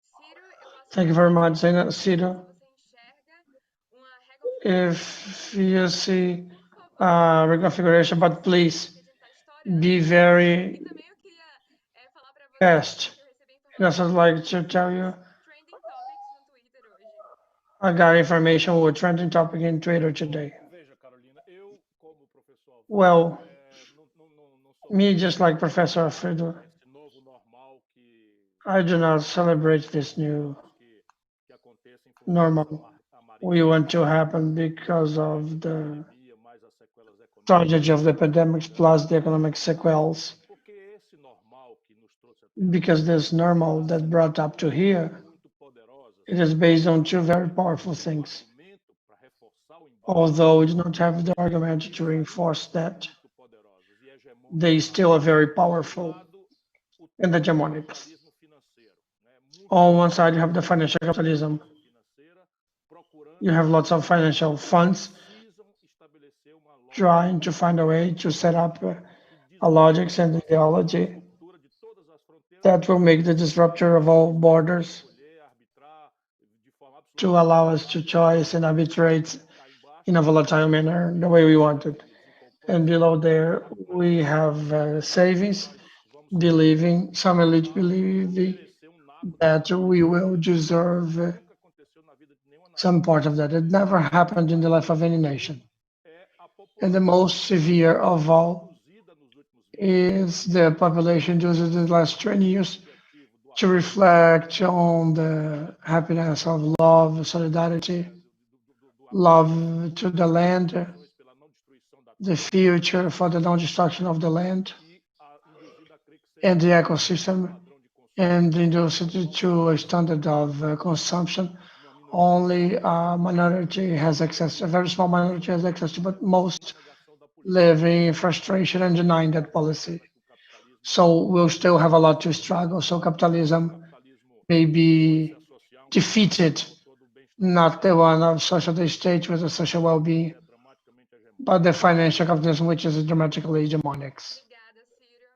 Ciro, eu passo a Thank you very palavra much, para Zeina. você. Ciro, Se você enxerga uma reconfiguração, if you see por favor, reconfiguration, but please porque a gente está estourando be o tempo. E very também eu queria falar para você fast. que eu recebi And I would informação like que to nós tell temos you, trending topics no Twitter hoje. I got information with trending topic in Twitter today. Well, me just like Professor Alfredo, I do not celebrate this new normal we want to happen because of the tragedy of the pandemics plus the economic sequels. Because this normal that brought up to here, it is based on two very powerful things. Although we do not have the argument to reinforce that, they still are very powerful and hegemonic. On one side, you have the financial capitalism. You have lots of financial funds trying to find a way to set up a logic and ideology that will make the disruptor of all borders to allow us to choose and arbitrate in a volatile manner the way we want it. And below there, we have savings, believing, some elite believing that we will deserve some part of that. It never happened in the life of any nation. And the most severe of all is the population used in the last 20 years to reflect on the happiness of love, solidarity, love to the land, the future for the non-destruction of the land and the ecosystem, and induce it to a standard of consumption. Only a minority has access, a very small minority has access to, but most live in frustration and denying that policy. So we'll still have a lot to struggle. So capitalism may be defeated, not the one of social state with the social well-being, but the financial capitalism, which is dramatically hegemonic. Obrigada, Ciro.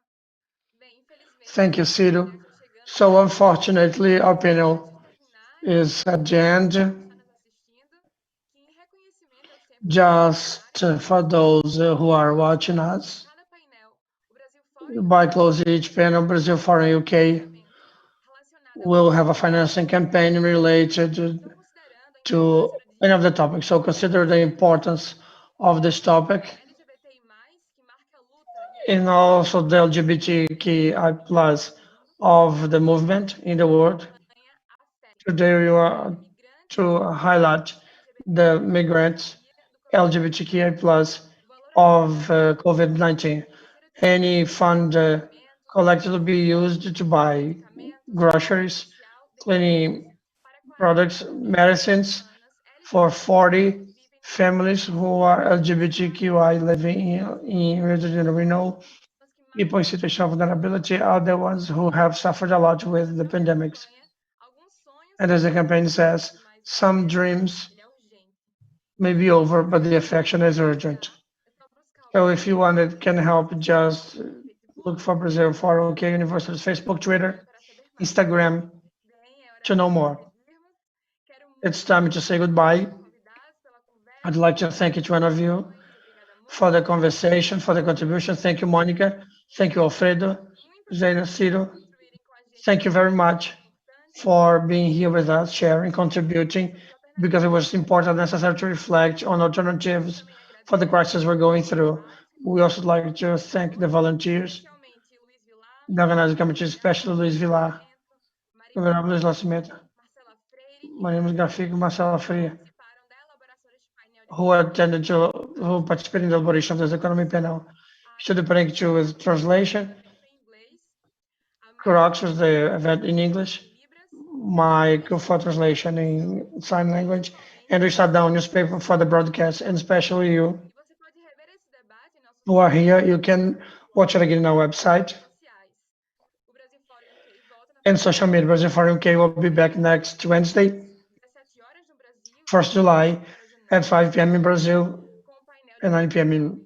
Bem, infelizmente, Thank you, a gente Ciro. já está chegando So ao final. unfortunately, our Mas antes panel de terminar, eu is queria at the lembrar para end. quem está nos assistindo que, em reconhecimento aos tempos Just extraordinários for que estamos those who vivendo, are watching em us, cada painel, o Brasil Fora by UK closing each panel, Brazil Foreign UK financiamento relacionado a will algum have a desses financing tópicos. campaign related Então, considerando a to importância da any of the discussão topics. So sobre consider the capitalismo, importance of this topic LGBTI+, que marca a luta e a and história do also the movimento LGBTQI plus no mundo, of the movement in the a world. campanha Afeto, Today we para want imigrantes to highlight the migrants LGBTI do coronavírus, LGBTQI plus o valor of arrecadado COVID-19. vai ser utilizado Any para compra fund de alimentos, collected will be used to buy medicamentos, auxílio groceries, social, dependências cleaning para 40 products, famílias medicines lusitanas for LGBTI+, 40 que vivem no Rio de families Janeiro. who are Sabe LGBTQI living in Rio de Janeiro. We know os que mais people in situation of vulnerability are the ones who have suffered a lot with the nessa pandemics. campanha, alguns sonhos And as the podem ser campaign says, adiados, mas o some processo dreams ele é urgente. may be over, but the affection is Para urgent. ajudar, é só buscar o So Brasil if you Fora want it, UK can help, just no Facebook look for Brazil for OK University's Facebook, Twitter, para saber mais. Instagram Bem, é hora to de know nos more. despedirmos. Quero It's muito time to agradecer say a todos goodbye. os convidados pela I'd conversa, like pelas to thank each one of you. participações. Obrigada for the conversation, for the contribution. Thank you, Monica. Thank you, Alfredo, Zeina, Ciro. Thank you very much for being here with us, sharing, contributing, because it was important and necessary to reflect on alternatives for the crisis we're going through. We also like to thank the volunteers, the organizing committee, especially Luis Vilar, Governor Luis Nascimento, Maria Grafico, Marcela Freire, who attended to, who participated in the elaboration of this economy panel. Should bring to with translation, Crocs was the event in English, my for translation in sign language, and we shut down newspaper for the broadcast, and especially you who are here, you can watch it again on our website and social media. Brazil for UK will be back next Wednesday, 1st July at 5 p.m. in Brazil and 9 p.m. in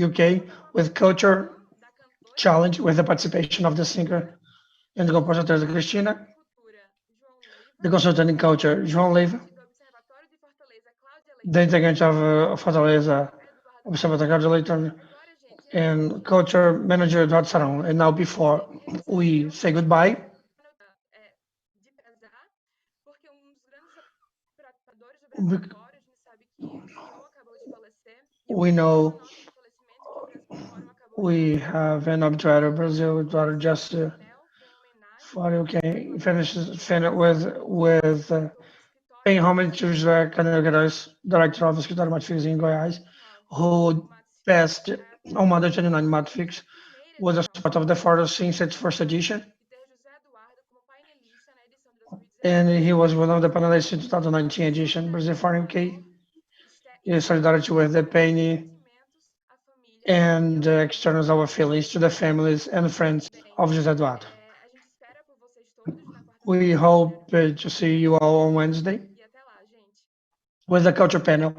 UK with culture challenge with the participation of the singer and the compositor Cristina, the consultant in culture João Leiva, the integrant of Fortaleza Observatory Coordinator and culture manager Eduardo Sarão. And now before we say goodbye, we, we know we have an obituary of Brazil, Eduardo just for okay, with paying homage to José Canelo Queiroz, director of the Escritório Matfix in Goiás, who passed on Monday 29 Matfix was a part of the photo since its first edition. And he was one of the panelists in 2019 edition, Brazil Foreign UK, in solidarity with the pain and externals our feelings to the families and friends of José Eduardo. We hope to see you all on Wednesday with the culture panel